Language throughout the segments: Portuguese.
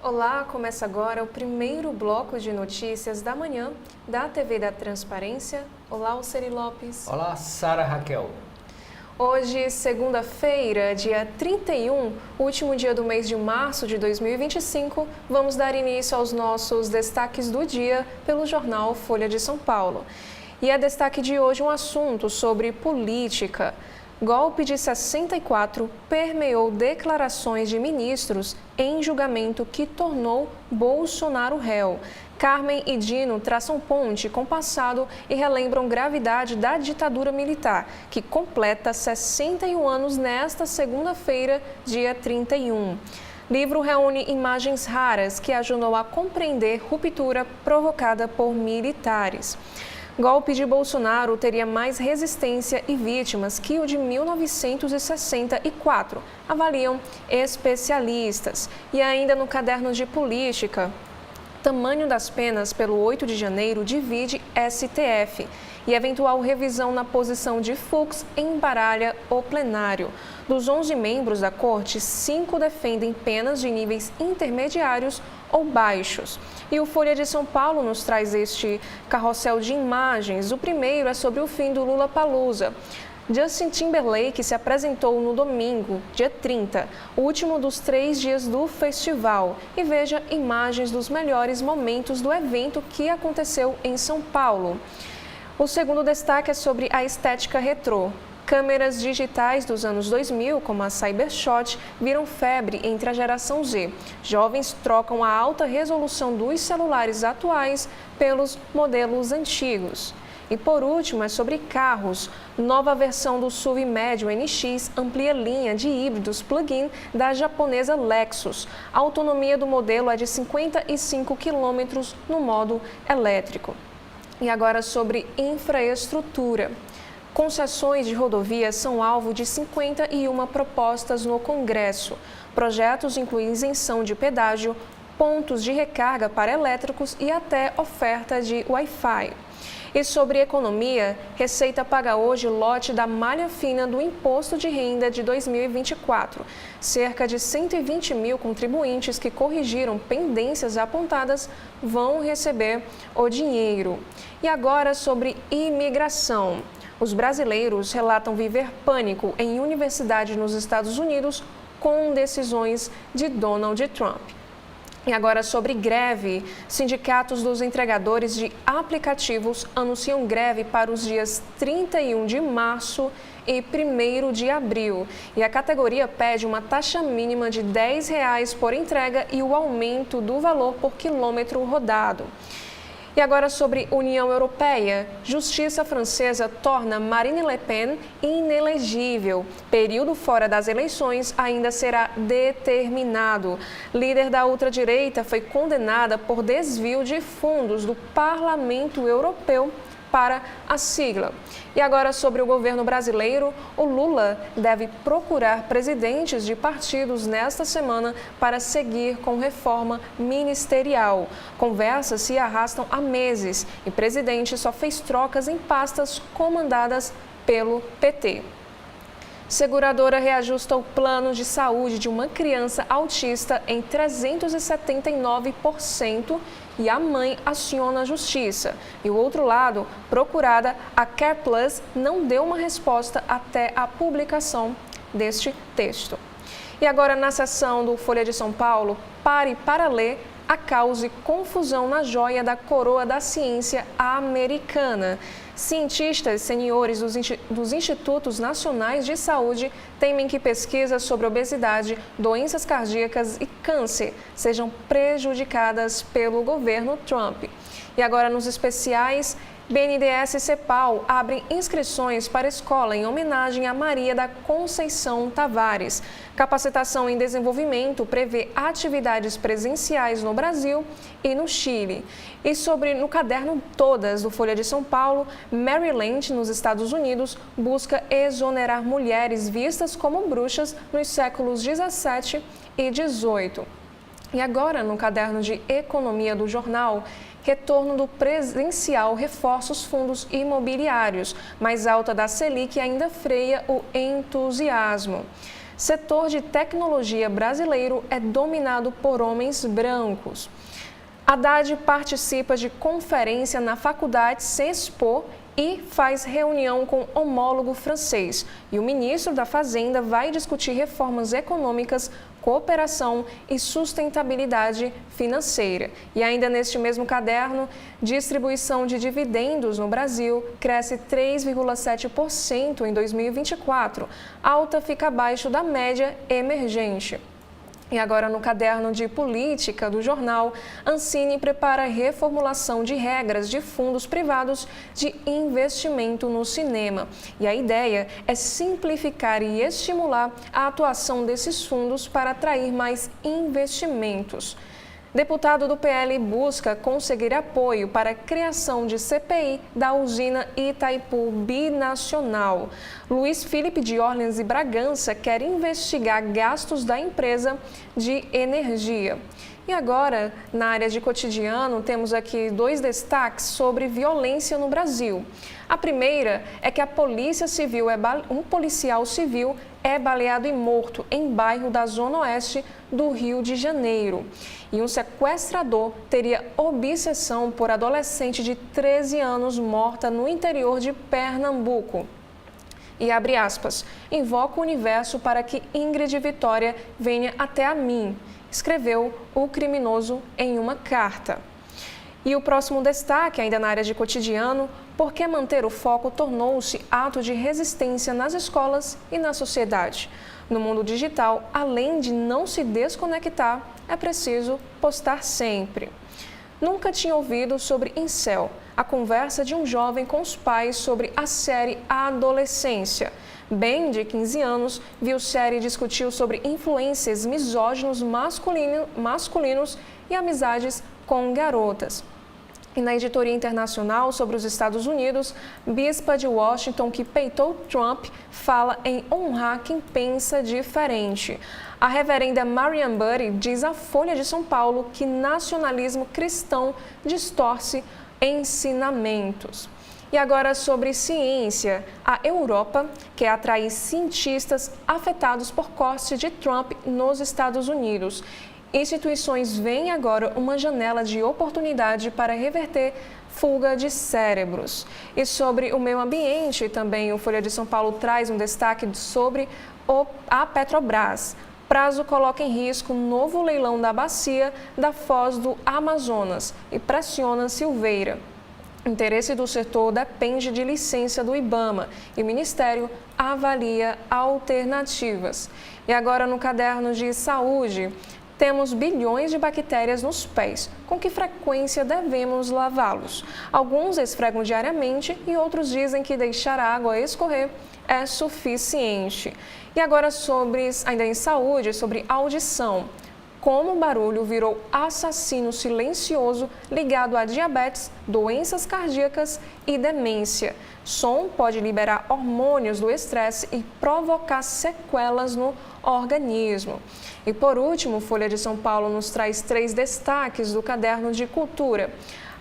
Olá, começa agora o primeiro bloco de notícias da manhã da TV da Transparência. Olá, Alceri Lopes. Olá, Sara Raquel. Hoje, segunda-feira, dia 31, último dia do mês de março de 2025, vamos dar início aos nossos destaques do dia pelo jornal Folha de São Paulo. E é destaque de hoje um assunto sobre política. Golpe de 64 permeou declarações de ministros em julgamento que tornou Bolsonaro réu. Carmen e Dino traçam ponte com o passado e relembram gravidade da ditadura militar, que completa 61 anos nesta segunda-feira, dia 31. Livro reúne imagens raras que ajudam a compreender ruptura provocada por militares. Golpe de Bolsonaro teria mais resistência e vítimas que o de 1964, avaliam especialistas. E ainda no caderno de política, tamanho das penas pelo 8 de janeiro divide STF e eventual revisão na posição de Fux embaralha o plenário. Dos 11 membros da corte, 5 defendem penas de níveis intermediários ou baixos. E o Folha de São Paulo nos traz este carrossel de imagens. O primeiro é sobre o fim do Lollapalooza. Justin Timberlake se apresentou no domingo, dia 30, o último dos 3 dias do festival. E veja imagens dos melhores momentos do evento que aconteceu em São Paulo. O segundo destaque é sobre a estética retrô. Câmeras digitais dos anos 2000, como a Cybershot, viram febre entre a geração Z. Jovens trocam a alta resolução dos celulares atuais pelos modelos antigos. E por último, é sobre carros. Nova versão do SUV médio NX amplia linha de híbridos plug-in da japonesa Lexus. A autonomia do modelo é de 55 km no modo elétrico. E agora sobre infraestrutura. Concessões de rodovias são alvo de 51 propostas no Congresso. Projetos incluem isenção de pedágio, pontos de recarga para elétricos e até oferta de Wi-Fi. E sobre economia, Receita paga hoje lote da malha fina do Imposto de Renda de 2024. Cerca de 120 mil contribuintes que corrigiram pendências apontadas vão receber o dinheiro. E agora sobre imigração. Os brasileiros relatam viver pânico em universidade nos Estados Unidos com decisões de Donald Trump. E agora sobre greve. Sindicatos dos entregadores de aplicativos anunciam greve para os dias 31 de março e 1º de abril. E a categoria pede uma taxa mínima de R$10 por entrega e o aumento do valor por quilômetro rodado. E agora sobre União Europeia. Justiça francesa torna Marine Le Pen inelegível. Período fora das eleições ainda será determinado. Líder da ultradireita foi condenada por desvio de fundos do Parlamento Europeu para a sigla. E agora sobre o governo brasileiro, o Lula deve procurar presidentes de partidos nesta semana para seguir com reforma ministerial. Conversas se arrastam há meses e o presidente só fez trocas em pastas comandadas pelo PT. Seguradora reajusta o plano de saúde de uma criança autista em 379% e a mãe aciona a justiça. E o outro lado, procurada, a Care Plus não deu uma resposta até a publicação deste texto. E agora na seção do Folha de São Paulo, pare para ler a causa e confusão na joia da coroa da ciência americana. Cientistas seniores dos Institutos Nacionais de Saúde temem que pesquisas sobre obesidade, doenças cardíacas e câncer sejam prejudicadas pelo governo Trump. E agora nos especiais, BNDES e CEPAL abrem inscrições para escola em homenagem a Maria da Conceição Tavares. Capacitação em desenvolvimento prevê atividades presenciais no Brasil e no Chile. E no caderno Todas do Folha de São Paulo, Maryland, nos Estados Unidos, busca exonerar mulheres vistas como bruxas nos séculos 17 e 18. E agora, no caderno de economia do jornal, retorno do presencial reforça os fundos imobiliários, mas alta da Selic ainda freia o entusiasmo. Setor de tecnologia brasileiro é dominado por homens brancos. Haddad participa de conferência na faculdade CESPO e faz reunião com homólogo francês. E o ministro da Fazenda vai discutir reformas econômicas, cooperação e sustentabilidade financeira. E ainda neste mesmo caderno, distribuição de dividendos no Brasil cresce 3,7% em 2024. Alta fica abaixo da média emergente. E agora no caderno de política do jornal, Ancine prepara a reformulação de regras de fundos privados de investimento no cinema. E a ideia é simplificar e estimular a atuação desses fundos para atrair mais investimentos. Deputado do PL busca conseguir apoio para a criação de CPI da usina Itaipu Binacional. Luiz Felipe de Orleans e Bragança quer investigar gastos da empresa de energia. E agora, na área de cotidiano, temos aqui 2 destaques sobre violência no Brasil. A primeira é que um policial civil é baleado e morto em bairro da Zona Oeste do Rio de Janeiro. E um sequestrador teria obsessão por adolescente de 13 anos morta no interior de Pernambuco. E abre aspas, invoca o universo para que Ingrid Vitória venha até a mim, escreveu o criminoso em uma carta. E o próximo destaque, ainda na área de cotidiano, porque manter o foco tornou-se ato de resistência nas escolas e na sociedade. No mundo digital, além de não se desconectar, é preciso postar sempre. Nunca tinha ouvido sobre Incel, a conversa de um jovem com os pais sobre a série Adolescência. Ben, de 15 anos, viu série e discutiu sobre influências misóginos masculinos e amizades com garotas. E na editoria internacional sobre os Estados Unidos, bispa de Washington que peitou Trump fala em honrar quem pensa diferente. A reverenda Marian Buddy diz à Folha de São Paulo que nacionalismo cristão distorce ensinamentos. E agora sobre ciência, a Europa quer atrair cientistas afetados por corte de Trump nos Estados Unidos. Instituições veem agora uma janela de oportunidade para reverter fuga de cérebros. E sobre o meio ambiente, também o Folha de São Paulo traz um destaque sobre a Petrobras. Prazo coloca em risco novo leilão da bacia da Foz do Amazonas e pressiona Silveira. O interesse do setor depende de licença do IBAMA e o Ministério avalia alternativas. E agora no caderno de saúde, temos bilhões de bactérias nos pés. Com que frequência devemos lavá-los? Alguns esfregam diariamente e outros dizem que deixar a água escorrer é suficiente. E agora ainda em saúde, sobre audição. Como o barulho virou assassino silencioso ligado a diabetes, doenças cardíacas e demência. Som pode liberar hormônios do estresse e provocar sequelas no organismo. E por último, Folha de São Paulo nos traz 3 destaques do caderno de cultura.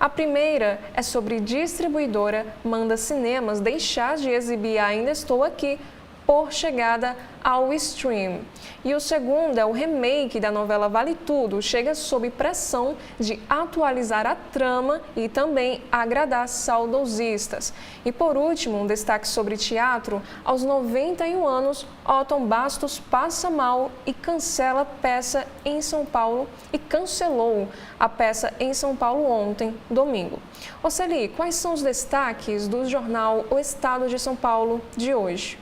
A primeira é sobre distribuidora manda cinemas deixar de exibir Ainda Estou Aqui por chegada ao stream. E o segundo é o remake da novela Vale Tudo, chega sob pressão de atualizar a trama e também agradar saudosistas. E por último, um destaque sobre teatro, aos 91 anos, Otton Bastos passa mal e cancela peça em São Paulo e cancelou a peça em São Paulo ontem, domingo. Oceli, quais são os destaques do jornal O Estado de São Paulo de hoje?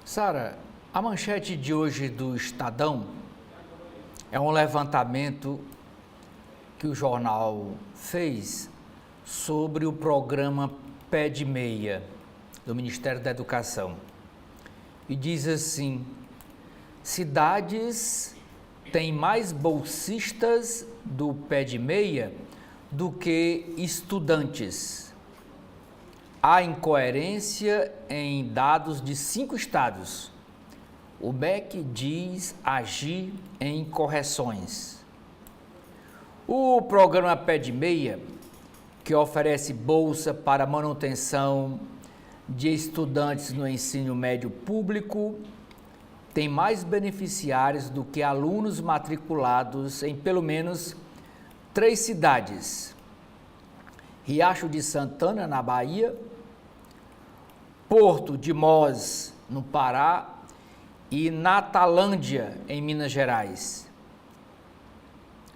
Sara, a manchete de hoje do Estadão é um levantamento que o jornal fez sobre o programa Pé de Meia do Ministério da Educação. E diz assim: cidades têm mais bolsistas do Pé de Meia do que estudantes. Há incoerência em dados de 5 estados. o MEC diz agir em correções. O programa Pé de Meia, que oferece bolsa para manutenção de estudantes no ensino médio público, tem mais beneficiários do que alunos matriculados em pelo menos 3 cidades: Riacho de Santana, na Bahia, Porto de Mós, no Pará, e Natalândia, em Minas Gerais.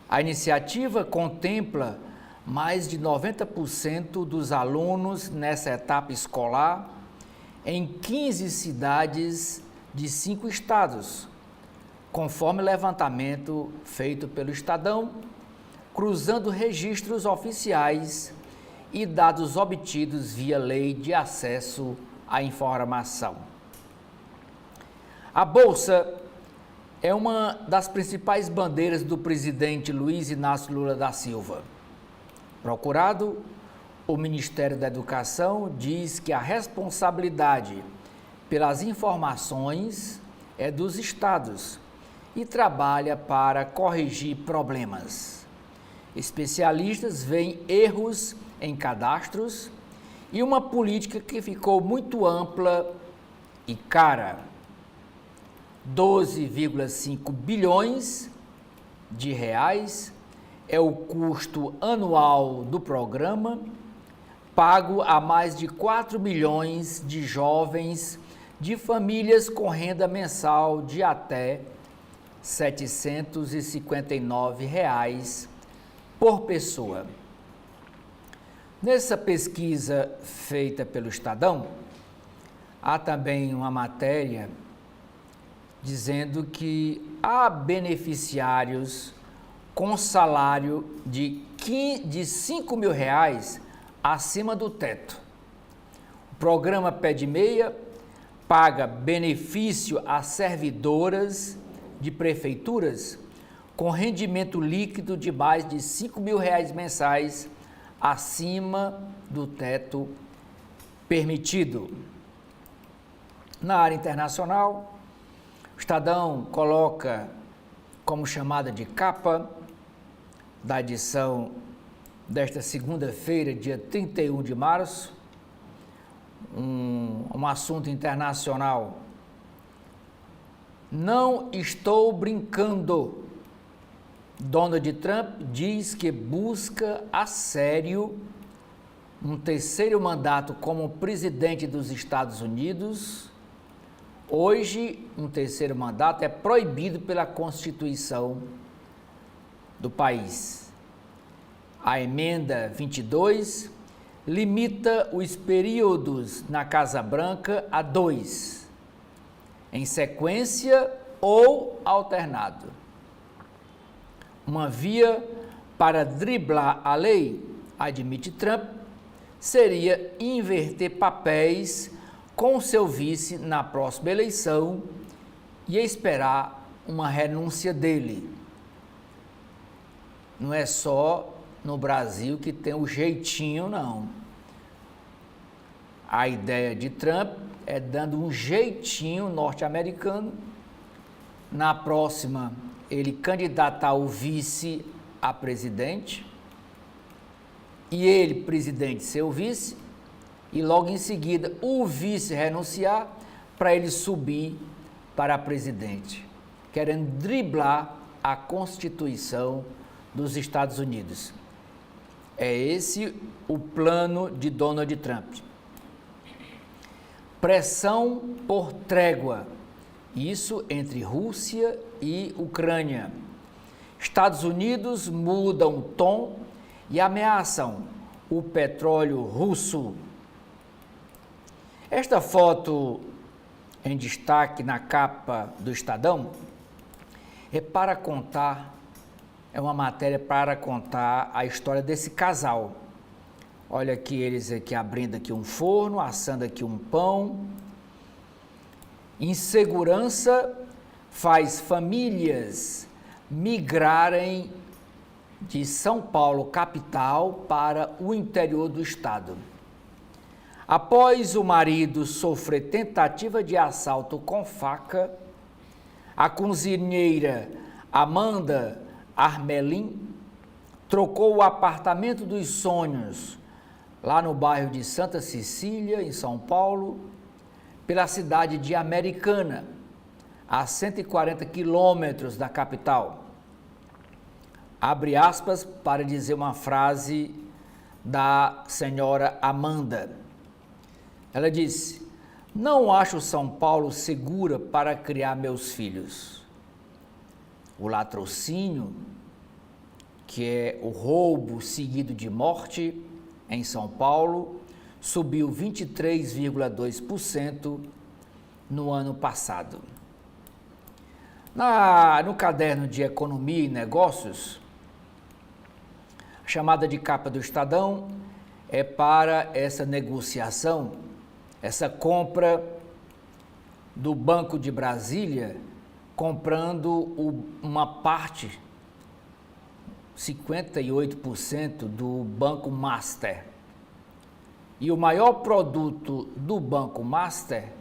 A iniciativa contempla mais de 90% dos alunos nessa etapa escolar em 15 cidades de 5 estados, conforme levantamento feito pelo Estadão, cruzando registros oficiais e dados obtidos via Lei de Acesso à Informação. A Bolsa é uma das principais bandeiras do presidente Luiz Inácio Lula da Silva. Procurado, o Ministério da Educação diz que a responsabilidade pelas informações é dos estados e trabalha para corrigir problemas. Especialistas veem erros em cadastros e uma política que ficou muito ampla e cara. 12,5 bilhões de reais é o custo anual do programa, pago a mais de 4 milhões de jovens de famílias com renda mensal de até R$ 759 por pessoa. Nessa pesquisa feita pelo Estadão, há também uma matéria dizendo que há beneficiários com salário de R$ 5 mil acima do teto. O programa Pé de Meia paga benefício a servidoras de prefeituras com rendimento líquido de mais de R$ 5 mil mensais acima do teto permitido. Na área internacional, o Estadão coloca como chamada de capa da edição desta segunda-feira, dia 31 de março, um assunto internacional. Não estou brincando. Donald Trump diz que busca a sério um terceiro mandato como presidente dos Estados Unidos. Hoje, um terceiro mandato é proibido pela Constituição do país. A emenda 22 limita os períodos na Casa Branca a 2, em sequência ou alternado. Uma via para driblar a lei, admite Trump, seria inverter papéis com seu vice na próxima eleição e esperar uma renúncia dele. Não é só no Brasil que tem o jeitinho, não. A ideia de Trump é dando um jeitinho norte-americano. Na próxima, ele candidatar o vice a presidente e ele, presidente, ser o vice, e logo em seguida o vice renunciar para ele subir para presidente, querendo driblar a Constituição dos Estados Unidos. É esse o plano de Donald Trump. Pressão por trégua, isso entre Rússia e Ucrânia. Estados Unidos mudam o tom e ameaçam o petróleo russo. Esta foto em destaque na capa do Estadão é uma matéria para contar a história desse casal. Olha aqui eles aqui abrindo aqui um forno, assando aqui um pão. Insegurança faz famílias migrarem de São Paulo, capital, para o interior do estado. Após o marido sofrer tentativa de assalto com faca A cozinheira Amanda Armelin trocou o apartamento dos sonhos lá no bairro de Santa Cecília, em São Paulo, pela cidade de Americana, a 140 quilômetros da capital. Abre aspas para dizer uma frase da senhora Amanda. Ela disse: "Não acho São Paulo segura para criar meus filhos. O latrocínio, que é o roubo seguido de morte em São Paulo, subiu 23,2% no ano passado." No caderno de Economia e Negócios, a chamada de capa do Estadão é para essa negociação, essa compra do Banco de Brasília, comprando uma parte, 58% do Banco Master. E o maior produto do Banco Master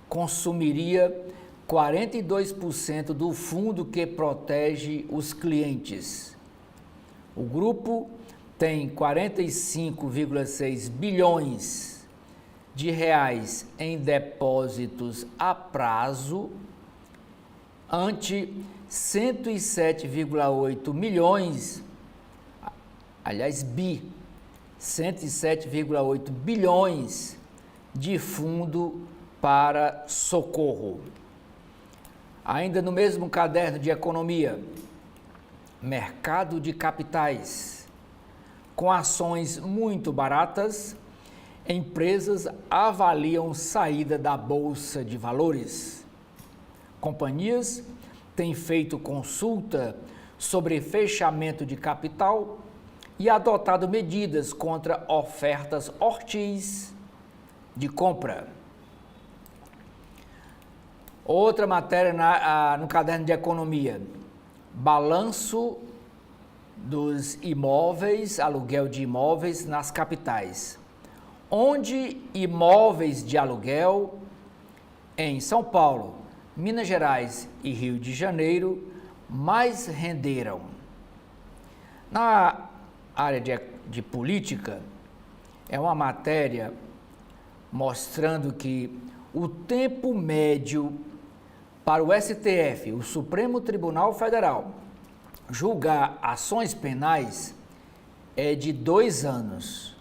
consumiria 42% do fundo que protege os clientes. O grupo tem 45,6 bilhões de reais em depósitos a prazo, ante 107,8 milhões, aliás, 107,8 bilhões de fundo para socorro. Ainda no mesmo caderno de economia, mercado de capitais. Com ações muito baratas, empresas avaliam saída da Bolsa de Valores. Companhias têm feito consulta sobre fechamento de capital e adotado medidas contra ofertas hostis de compra. Outra matéria no caderno de economia: balanço dos imóveis, aluguel de imóveis nas capitais, onde imóveis de aluguel em São Paulo, Minas Gerais e Rio de Janeiro mais renderam. Na área de política, é uma matéria mostrando que o tempo médio para o STF, o Supremo Tribunal Federal, julgar ações penais é de 2 anos.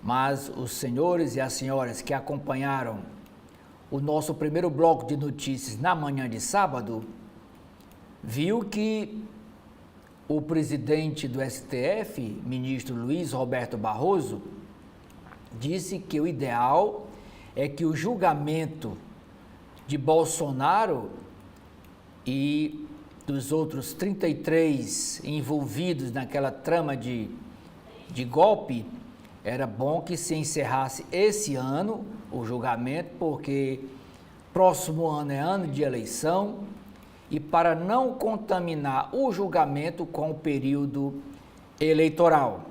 Mas os senhores e as senhoras que acompanharam o nosso primeiro bloco de notícias na manhã de sábado, viu que o presidente do STF, ministro Luiz Roberto Barroso, disse que o ideal é que o julgamento de Bolsonaro e dos outros 33 envolvidos naquela trama de golpe, era bom que se encerrasse esse ano o julgamento, porque próximo ano é ano de eleição, e para não contaminar o julgamento com o período eleitoral.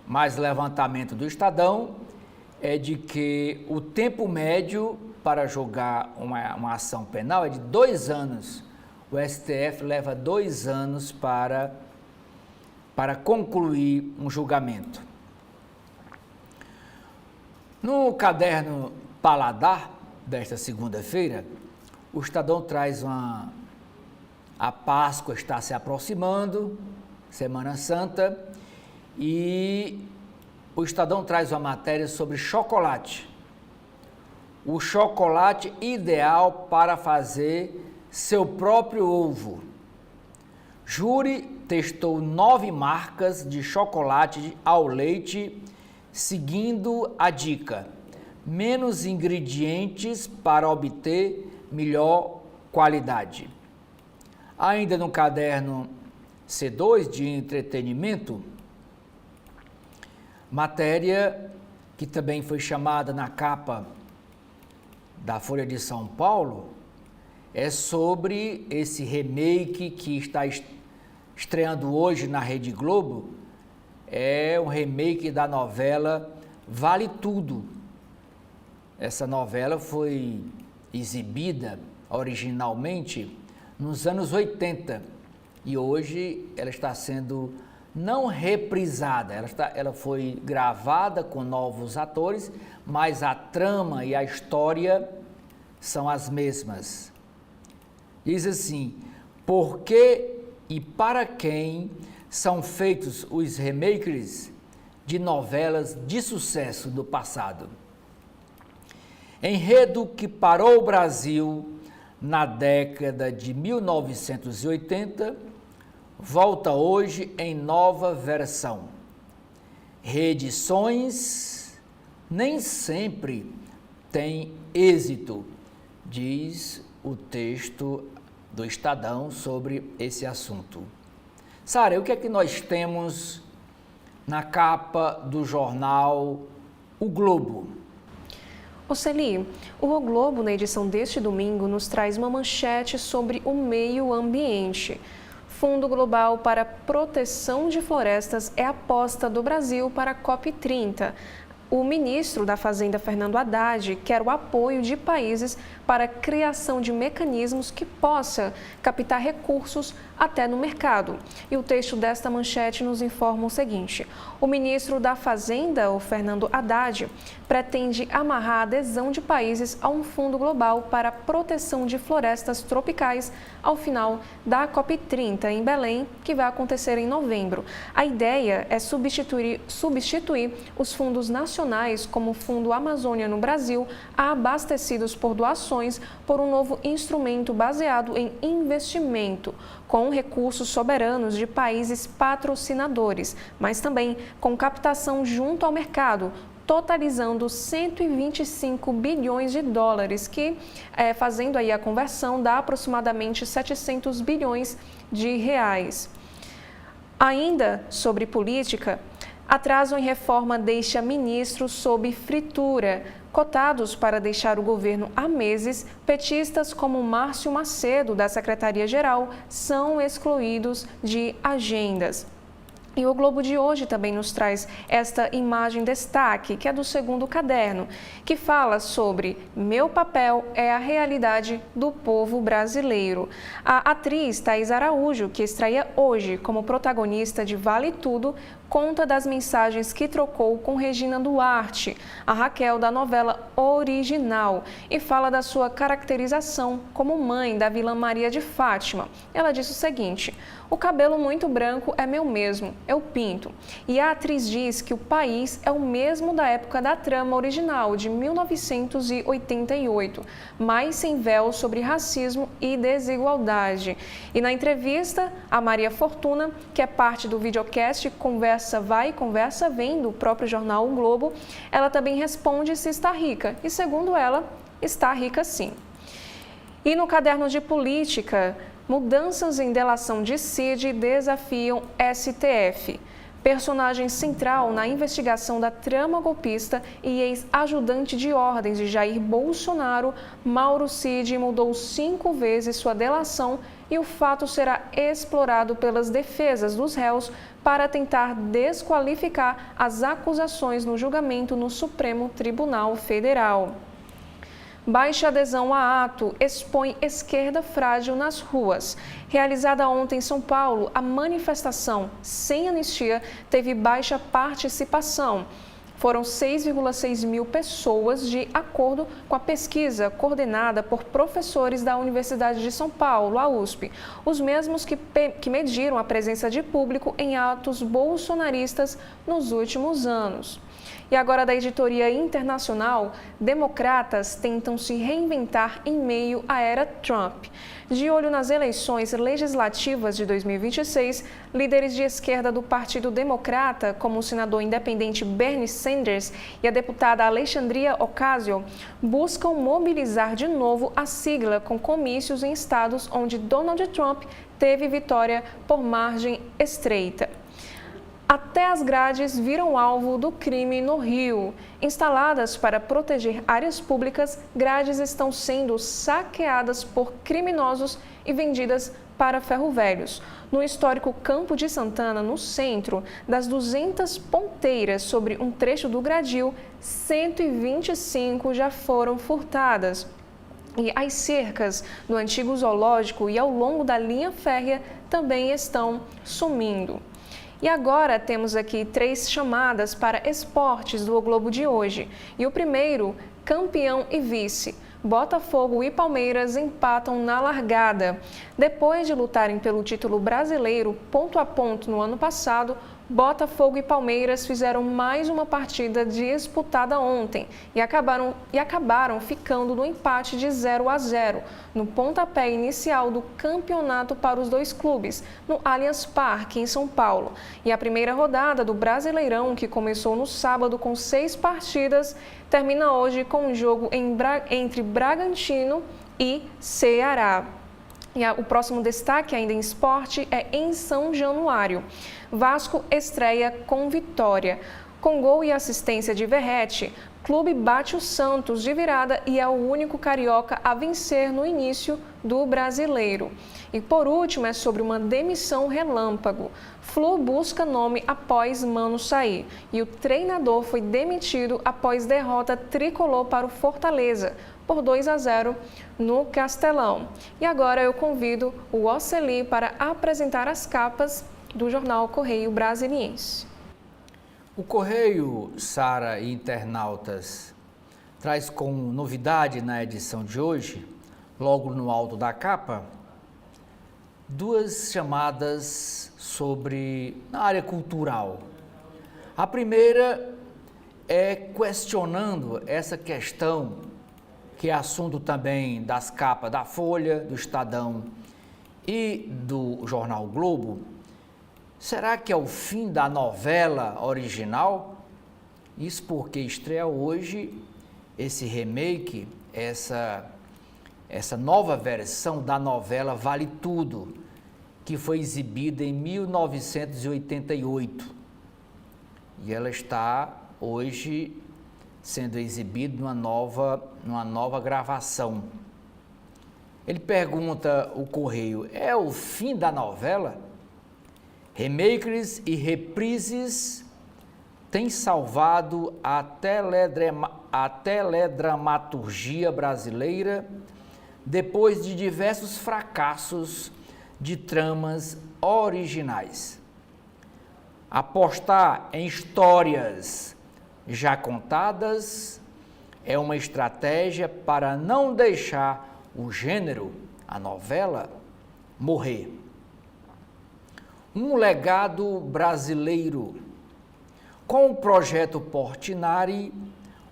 Mas levantamento do Estadão é de que o tempo médio para julgar uma ação penal é de 2 anos. O STF leva 2 anos para concluir um julgamento. No caderno Paladar desta segunda-feira, o Estadão traz a Páscoa está se aproximando, Semana Santa, e o Estadão traz uma matéria sobre chocolate. O chocolate ideal para fazer seu próprio ovo. Júri testou 9 marcas de chocolate ao leite, seguindo a dica: menos ingredientes para obter melhor qualidade. Ainda no caderno C2 de entretenimento, matéria que também foi chamada na capa da Folha de São Paulo, é sobre esse remake que está estreando hoje na Rede Globo. É um remake da novela Vale Tudo. Essa novela foi exibida originalmente nos anos 80 e hoje ela está sendo não reprisada, ela foi gravada com novos atores, mas a trama e a história são as mesmas. Diz assim: por que e para quem são feitos os remakes de novelas de sucesso do passado? Enredo que parou o Brasil na década de 1980, volta hoje em nova versão. Reedições nem sempre têm êxito, diz o texto do Estadão sobre esse assunto. Sara, o que é que nós temos na capa do jornal O Globo? Oceli, o Globo, na edição deste domingo, nos traz uma manchete sobre o meio ambiente. Fundo Global para Proteção de Florestas é a aposta do Brasil para a COP30. O ministro da Fazenda, Fernando Haddad, quer o apoio de países para a criação de mecanismos que possa captar recursos até no mercado. E o texto desta manchete nos informa o seguinte: o ministro da Fazenda, o Fernando Haddad, pretende amarrar a adesão de países a um fundo global para a proteção de florestas tropicais ao final da COP30 em Belém, que vai acontecer em novembro. A ideia é substituir os fundos nacionais, como o Fundo Amazônia no Brasil, abastecidos por doações, por um novo instrumento baseado em investimento, com recursos soberanos de países patrocinadores, mas também com captação junto ao mercado, totalizando 125 bilhões de dólares, que, fazendo aí a conversão, dá aproximadamente 700 bilhões de reais. Ainda sobre política, atraso em reforma deixa ministros sob fritura. Cotados para deixar o governo há meses, petistas como Márcio Macedo, da Secretaria-Geral, são excluídos de agendas. E o Globo de hoje também nos traz esta imagem destaque, que é do segundo caderno, que fala sobre Meu Papel é a Realidade do Povo Brasileiro. A atriz Thaís Araújo, que estreia hoje como protagonista de Vale Tudo, conta das mensagens que trocou com Regina Duarte, a Raquel da novela original, e fala da sua caracterização como mãe da vilã Maria de Fátima. Ela disse o seguinte: o cabelo muito branco é meu mesmo, eu pinto. E a atriz diz que o país é o mesmo da época da trama original, de 1988, mas sem véu sobre racismo e desigualdade. E na entrevista, a Maria Fortuna, que é parte do videocast Conversa Vai, Conversa Vem, do próprio jornal O Globo, ela também responde se está rica. E segundo ela, está rica sim. E no caderno de política, mudanças em delação de Cid desafiam STF. Personagem central na investigação da trama golpista e ex-ajudante de ordens de Jair Bolsonaro, Mauro Cid mudou 5 vezes sua delação e o fato será explorado pelas defesas dos réus para tentar desqualificar as acusações no julgamento no Supremo Tribunal Federal. Baixa adesão a ato expõe esquerda frágil nas ruas. Realizada ontem em São Paulo, a manifestação sem anistia teve baixa participação. Foram 6,6 mil pessoas, de acordo com a pesquisa coordenada por professores da Universidade de São Paulo, a USP, os mesmos que mediram a presença de público em atos bolsonaristas nos últimos anos. E agora, da editoria internacional, democratas tentam se reinventar em meio à era Trump. De olho nas eleições legislativas de 2026, líderes de esquerda do Partido Democrata, como o senador independente Bernie Sanders e a deputada Alexandria Ocasio, buscam mobilizar de novo a sigla com comícios em estados onde Donald Trump teve vitória por margem estreita. Até as grades viram alvo do crime no Rio. Instaladas para proteger áreas públicas, grades estão sendo saqueadas por criminosos e vendidas para ferro-velhos. No histórico Campo de Santana, no centro, das 200 ponteiras sobre um trecho do gradil, 125 já foram furtadas. E as cercas do antigo zoológico e ao longo da linha férrea também estão sumindo. E agora temos aqui 3 chamadas para esportes do O Globo de hoje. E o primeiro, campeão e vice. Botafogo e Palmeiras empatam na largada. Depois de lutarem pelo título brasileiro ponto a ponto no ano passado, Botafogo e Palmeiras fizeram mais uma partida disputada ontem e acabaram ficando no empate de 0-0, no pontapé inicial do campeonato para os dois clubes, no Allianz Parque, em São Paulo. E a primeira rodada do Brasileirão, que começou no sábado com 6 partidas, termina hoje com um jogo entre Bragantino e Ceará. E o próximo destaque, ainda em esporte, é em São Januário. Vasco estreia com vitória. Com gol e assistência de Verratti, clube bate o Santos de virada e é o único carioca a vencer no início do Brasileiro. E por último, é sobre uma demissão relâmpago. Flu busca nome após Mano sair. E o treinador foi demitido após derrota tricolor para o Fortaleza, por 2-0 no Castelão. E agora eu convido o Oceli para apresentar as capas do jornal Correio Brasiliense. O Correio, Sara e internautas, traz como novidade na edição de hoje, logo no alto da capa, 2 chamadas sobre a área cultural. A primeira é questionando essa questão, que é assunto também das capas da Folha, do Estadão e do Jornal o Globo. Será que é o fim da novela original? Isso porque estreia hoje esse remake, essa nova versão da novela Vale Tudo, que foi exibida em 1988. E ela está hoje sendo exibida numa nova gravação. Ele pergunta, o Correio, é o fim da novela? Remakes e reprises têm salvado a teledramaturgia brasileira depois de diversos fracassos de tramas originais. Apostar em histórias já contadas é uma estratégia para não deixar o gênero, a novela, morrer. Um legado brasileiro. Com o projeto Portinari,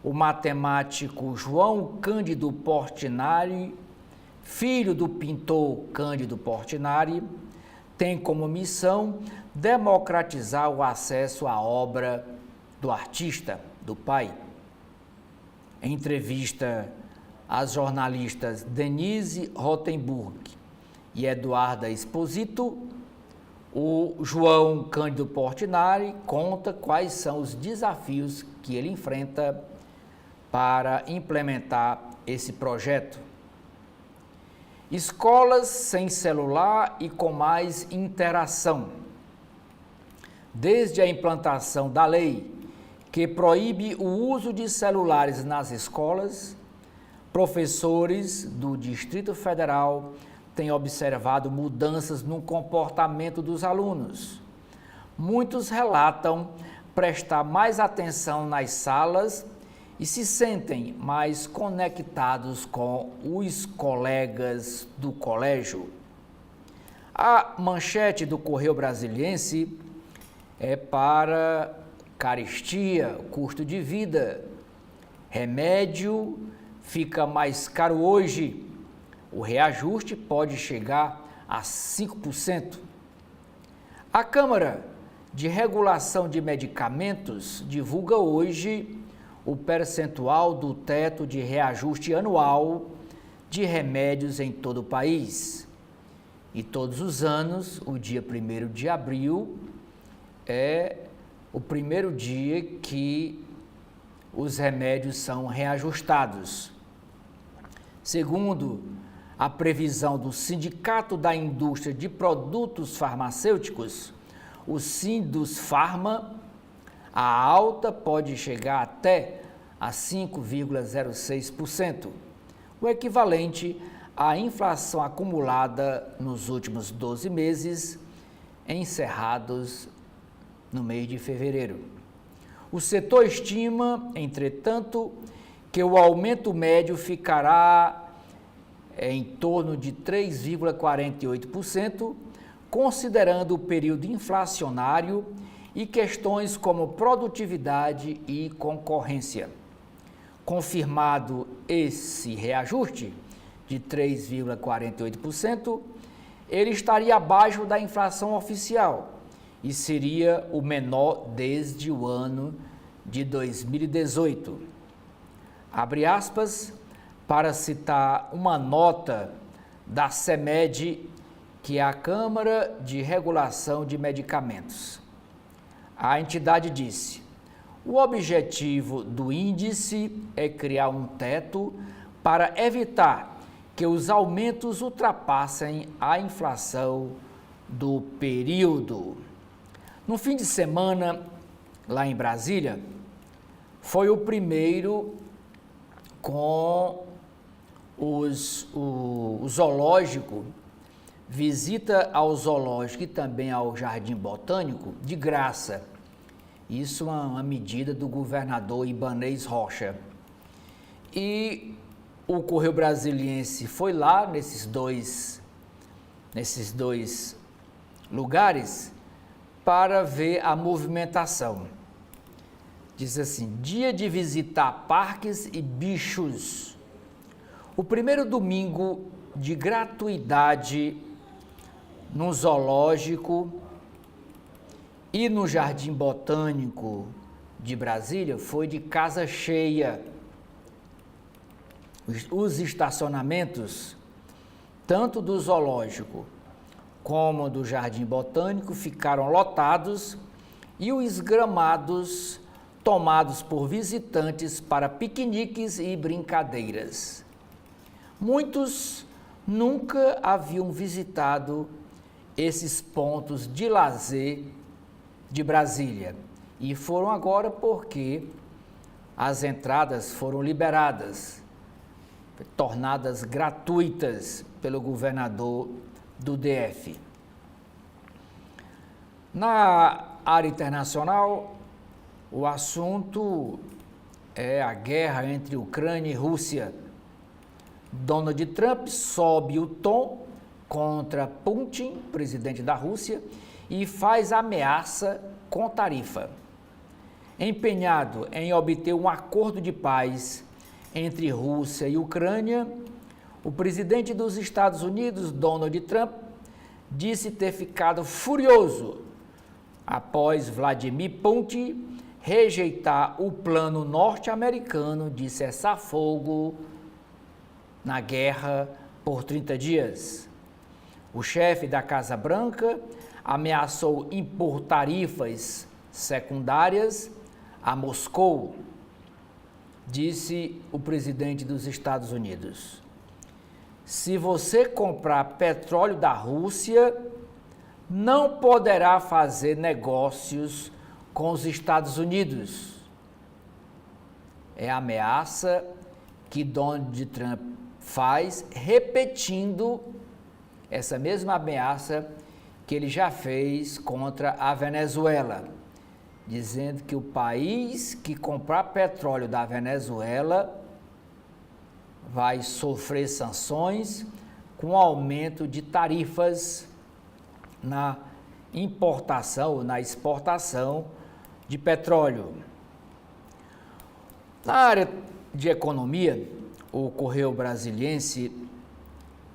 o matemático João Cândido Portinari, filho do pintor Cândido Portinari, tem como missão democratizar o acesso à obra do artista, do pai. Em entrevista às jornalistas Denise Rotenburg e Eduarda Esposito, o João Cândido Portinari conta quais são os desafios que ele enfrenta para implementar esse projeto. Escolas sem celular e com mais interação. Desde a implantação da lei que proíbe o uso de celulares nas escolas, professores do Distrito Federal têm observado mudanças no comportamento dos alunos. Muitos relatam prestar mais atenção nas salas e se sentem mais conectados com os colegas do colégio. A manchete do Correio Brasiliense é para carestia, custo de vida. Remédio fica mais caro hoje. O reajuste pode chegar a 5%. A Câmara de Regulação de Medicamentos divulga hoje o percentual do teto de reajuste anual de remédios em todo o país. E todos os anos, o dia 1º de abril é o primeiro dia que os remédios são reajustados. Segundo a previsão do Sindicato da Indústria de Produtos Farmacêuticos, o Sindusfarma, a alta pode chegar até a 5,06%. o equivalente à inflação acumulada nos últimos 12 meses, encerrados no mês de fevereiro. O setor estima, entretanto, que o aumento médio ficará em torno de 3,48%, considerando o período inflacionário e questões como produtividade e concorrência. Confirmado esse reajuste de 3,48%, ele estaria abaixo da inflação oficial e seria o menor desde o ano de 2018. Abre aspas, para citar uma nota da CEMED, que é a Câmara de Regulação de Medicamentos. A entidade disse: o objetivo do índice é criar um teto para evitar que os aumentos ultrapassem a inflação do período. No fim de semana, lá em Brasília, foi o primeiro com o zoológico, visita ao zoológico e também ao Jardim Botânico de graça. Isso é uma medida do governador Ibanez Rocha. E o Correio Brasiliense foi lá nesses dois lugares para ver a movimentação. Diz assim: dia de visitar parques e bichos. O primeiro domingo de gratuidade no zoológico e no Jardim Botânico de Brasília foi de casa cheia. Os estacionamentos, tanto do zoológico como do Jardim Botânico, ficaram lotados e os gramados tomados por visitantes para piqueniques e brincadeiras. Muitos nunca haviam visitado esses pontos de lazer de Brasília e foram agora porque as entradas foram liberadas, tornadas gratuitas pelo governador do DF. Na área internacional, o assunto é a guerra entre Ucrânia e Rússia. Donald Trump sobe o tom contra Putin, presidente da Rússia, e faz ameaça com tarifa. Empenhado em obter um acordo de paz entre Rússia e Ucrânia, o presidente dos Estados Unidos, Donald Trump, disse ter ficado furioso após Vladimir Putin rejeitar o plano norte-americano de cessar fogo na guerra por 30 dias. O chefe da Casa Branca ameaçou impor tarifas secundárias a Moscou, disse o presidente dos Estados Unidos. Se você comprar petróleo da Rússia, não poderá fazer negócios com os Estados Unidos. É a ameaça que Donald Trump faz, repetindo essa mesma ameaça que ele já fez contra a Venezuela, dizendo que o país que comprar petróleo da Venezuela vai sofrer sanções com aumento de tarifas na importação ou na exportação de petróleo. Na área de economia, o Correio Brasiliense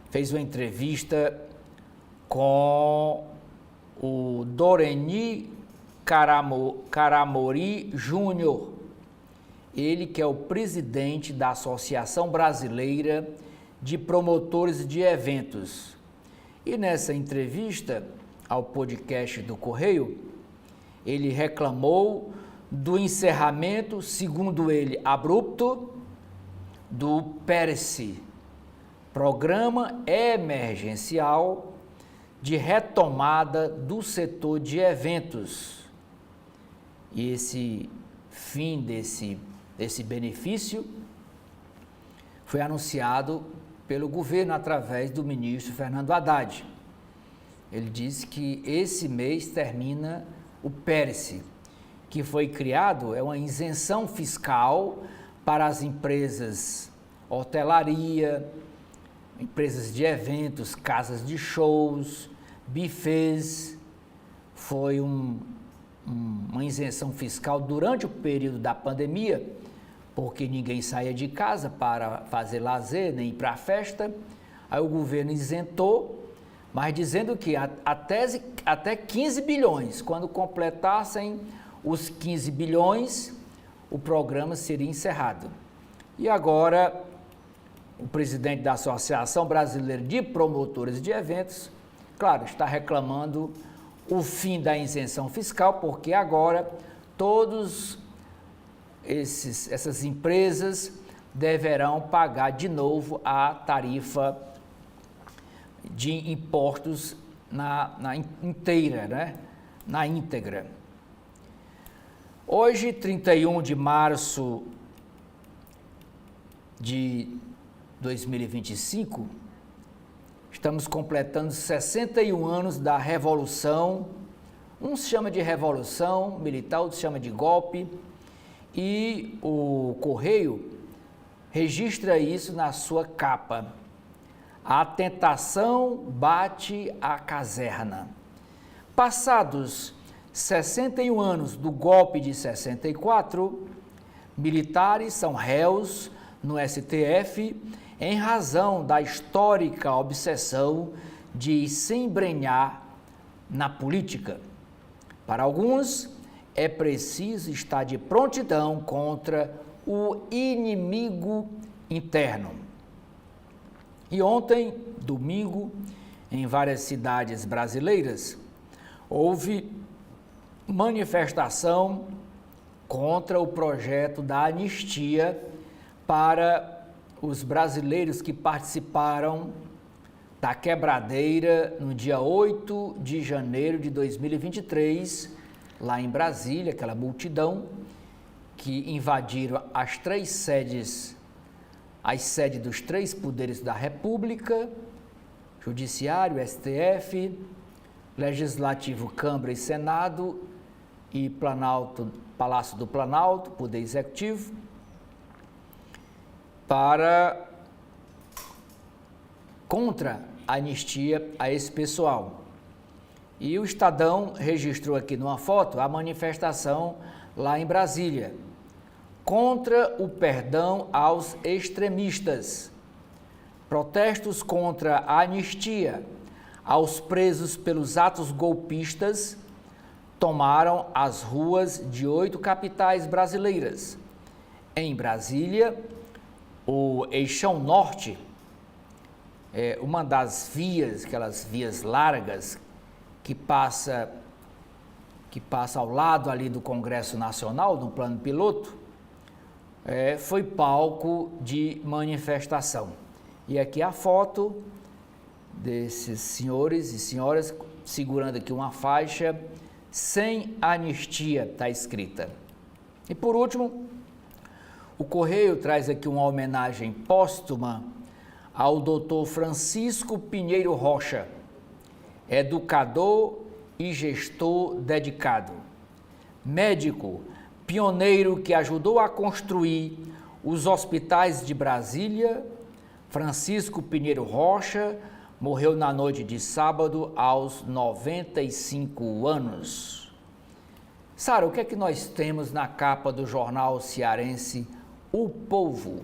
fez uma entrevista com o Doreni Caramori Júnior, ele que é o presidente da Associação Brasileira de Promotores de Eventos. E nessa entrevista ao podcast do Correio, ele reclamou do encerramento, segundo ele, abrupto, do PERSE, Programa Emergencial de Retomada do Setor de Eventos. E esse fim desse benefício foi anunciado pelo governo através do ministro Fernando Haddad. Ele disse que esse mês termina o PERSE, que foi criado, é uma isenção fiscal para as empresas hotelaria, empresas de eventos, casas de shows, buffets. Foi uma isenção fiscal durante o período da pandemia, porque ninguém saía de casa para fazer lazer, nem ir para a festa. Aí o governo isentou, mas dizendo que até 15 bilhões, quando completassem os 15 bilhões, o programa seria encerrado. E agora, o presidente da Associação Brasileira de Promotores de Eventos, claro, está reclamando o fim da isenção fiscal, porque agora todas essas empresas deverão pagar de novo a tarifa de impostos na inteira, né? Na íntegra. Hoje, 31 de março de 2025, estamos completando 61 anos da Revolução. Uns chama de Revolução Militar, outros chama de golpe. E o Correio registra isso na sua capa. A tentação bate a caserna. Passados 61 anos do golpe de 64, militares são réus no STF em razão da histórica obsessão de se embrenhar na política. Para alguns, é preciso estar de prontidão contra o inimigo interno. E ontem, domingo, em várias cidades brasileiras, houve manifestação contra o projeto da anistia para os brasileiros que participaram da quebradeira no dia 8 de janeiro de 2023, lá em Brasília, aquela multidão que invadiram as sedes dos três poderes da República, Judiciário, STF, Legislativo, Câmara e Senado, e Palácio do Planalto, Poder Executivo, contra a anistia a esse pessoal. E o Estadão registrou aqui numa foto a manifestação lá em Brasília, contra o perdão aos extremistas. Protestos contra a anistia aos presos pelos atos golpistas tomaram as ruas de 8 capitais brasileiras. Em Brasília, o Eixão Norte, uma das vias, aquelas vias largas que passa ao lado ali do Congresso Nacional, no plano piloto, foi palco de manifestação. E aqui a foto desses senhores e senhoras segurando aqui uma faixa sem anistia, está escrita. E por último, o Correio traz aqui uma homenagem póstuma ao Dr. Francisco Pinheiro Rocha, educador e gestor dedicado, médico, pioneiro que ajudou a construir os hospitais de Brasília. Francisco Pinheiro Rocha morreu na noite de sábado aos 95 anos. Sara, o que é que nós temos na capa do jornal cearense O Povo?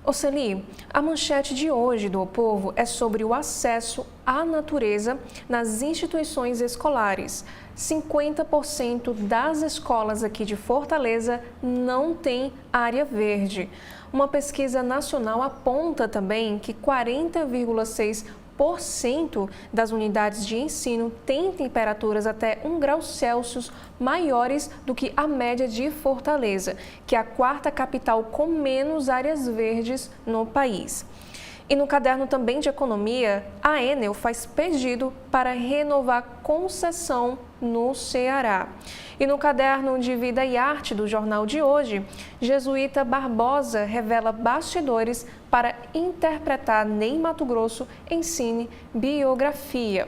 Oceli, a manchete de hoje do O Povo é sobre o acesso à natureza nas instituições escolares. 50% das escolas aqui de Fortaleza não tem área verde. Uma pesquisa nacional aponta também que 40,6% das unidades de ensino têm temperaturas até 1 grau Celsius maiores do que a média de Fortaleza, que é a quarta capital com menos áreas verdes no país. E no caderno também de economia, a Enel faz pedido para renovar concessão no Ceará. E no caderno de vida e arte do jornal de hoje, Jesuíta Barbosa revela bastidores para interpretar Ney Matogrosso em Cine Biografia.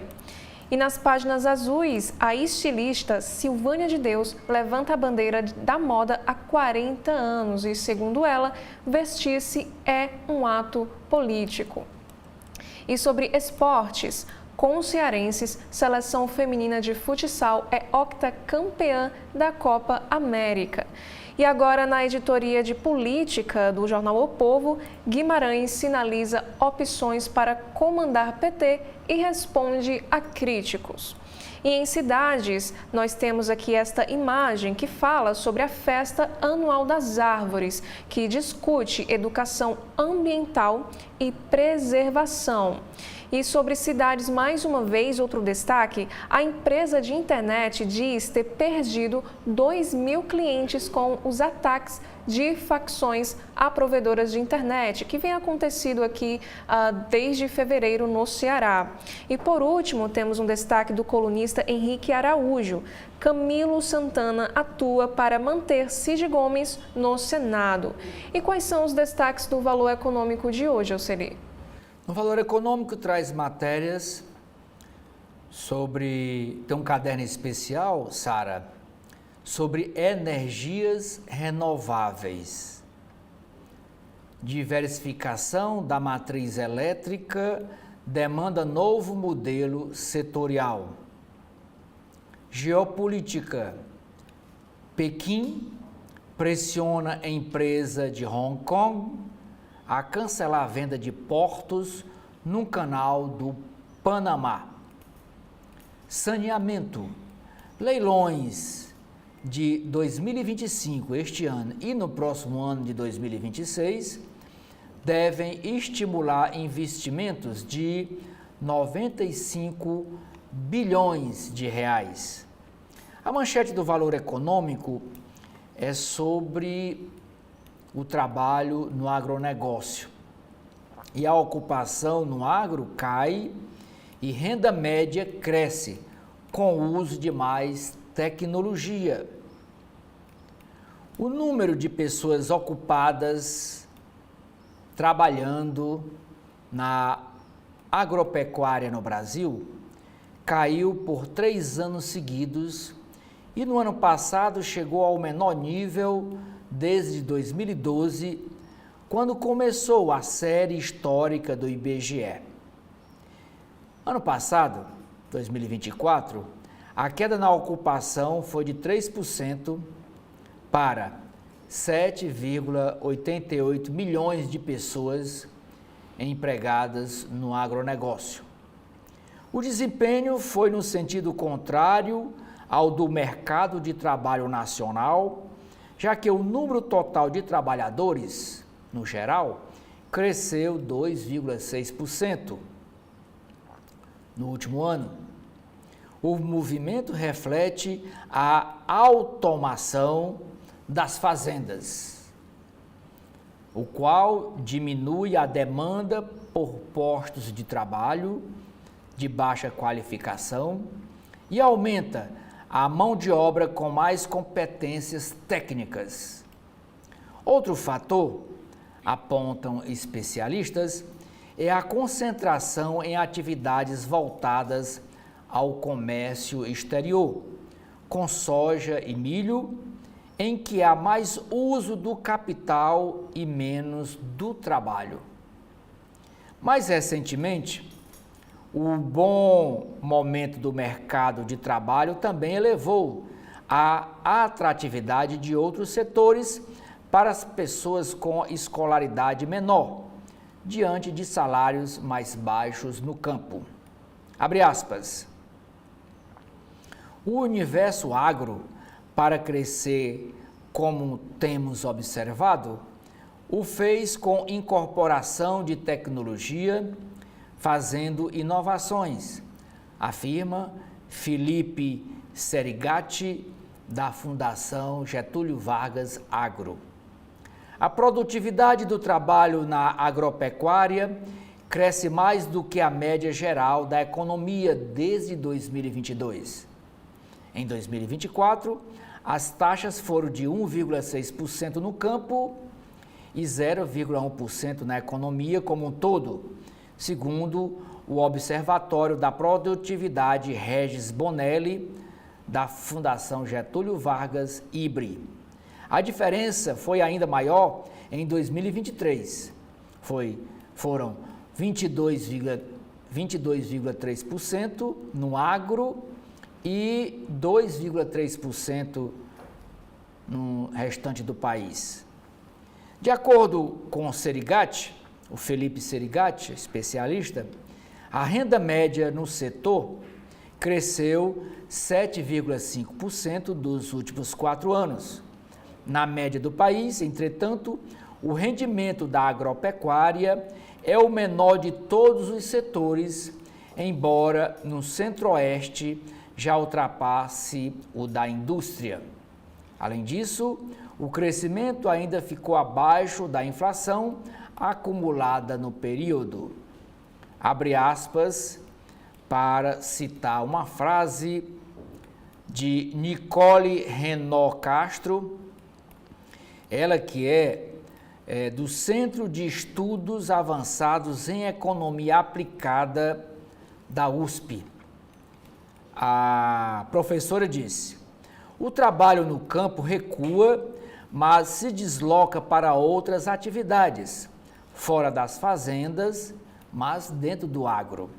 E nas páginas azuis, a estilista Silvânia de Deus levanta a bandeira da moda há 40 anos e, segundo ela, vestir-se é um ato político. E sobre esportes, com os cearenses, seleção feminina de futsal é octacampeã da Copa América. E agora, na editoria de política do jornal O Povo, Guimarães sinaliza opções para comandar PT e responde a críticos. E em cidades, nós temos aqui esta imagem que fala sobre a Festa Anual das Árvores, que discute educação ambiental e preservação. E sobre cidades, mais uma vez, outro destaque, a empresa de internet diz ter perdido 2.000 clientes com os ataques de facções a provedoras de internet, que vem acontecido aqui desde fevereiro no Ceará. E por último, temos um destaque do colunista Henrique Araújo. Camilo Santana atua para manter Cid Gomes no Senado. E quais são os destaques do Valor Econômico de hoje, Alceli? O Valor Econômico traz matérias sobre, tem um caderno especial, Sara, sobre energias renováveis, diversificação da matriz elétrica demanda novo modelo setorial. Geopolítica, Pequim pressiona a empresa de Hong Kong a cancelar a venda de portos no canal do Panamá. Saneamento, leilões de 2025, este ano, e no próximo ano de 2026, devem estimular investimentos de 95 bilhões de reais. A manchete do Valor Econômico é sobre o trabalho no agronegócio. E a ocupação no agro cai e renda média cresce com o uso de mais tecnologia. O número de pessoas ocupadas trabalhando na agropecuária no Brasil caiu por 3 anos seguidos e no ano passado chegou ao menor nível desde 2012, quando começou a série histórica do IBGE. Ano passado, 2024, a queda na ocupação foi de 3% para 7,88 milhões de pessoas empregadas no agronegócio. O desempenho foi no sentido contrário ao do mercado de trabalho nacional, já que o número total de trabalhadores, no geral, cresceu 2,6% no último ano. O movimento reflete a automação das fazendas, o qual diminui a demanda por postos de trabalho de baixa qualificação e aumenta a mão de obra com mais competências técnicas. Outro fator, apontam especialistas, é a concentração em atividades voltadas ao comércio exterior, com soja e milho, em que há mais uso do capital e menos do trabalho. Mais recentemente, o bom momento do mercado de trabalho também elevou a atratividade de outros setores para as pessoas com escolaridade menor, diante de salários mais baixos no campo. Abre aspas. O universo agro, para crescer como temos observado, o fez com incorporação de tecnologia, fazendo inovações, afirma Felipe Serigati, da Fundação Getúlio Vargas Agro. A produtividade do trabalho na agropecuária cresce mais do que a média geral da economia desde 2022. Em 2024, as taxas foram de 1,6% no campo e 0,1% na economia como um todo, segundo o Observatório da Produtividade Regis Bonelli, da Fundação Getúlio Vargas, IBRE. A diferença foi ainda maior em 2023. Foram 22,3% no agro e 2,3% no restante do país. De acordo com o Serigati, o Felipe Serigati, especialista, a renda média no setor cresceu 7,5% dos últimos 4 anos. Na média do país, entretanto, o rendimento da agropecuária é o menor de todos os setores, embora no centro-oeste já ultrapasse o da indústria. Além disso, o crescimento ainda ficou abaixo da inflação acumulada no período. Abre aspas para citar uma frase de Nicole Renault Castro, ela que é do Centro de Estudos Avançados em Economia Aplicada da USP. A professora disse: o trabalho no campo recua, mas se desloca para outras atividades, fora das fazendas, mas dentro do agro.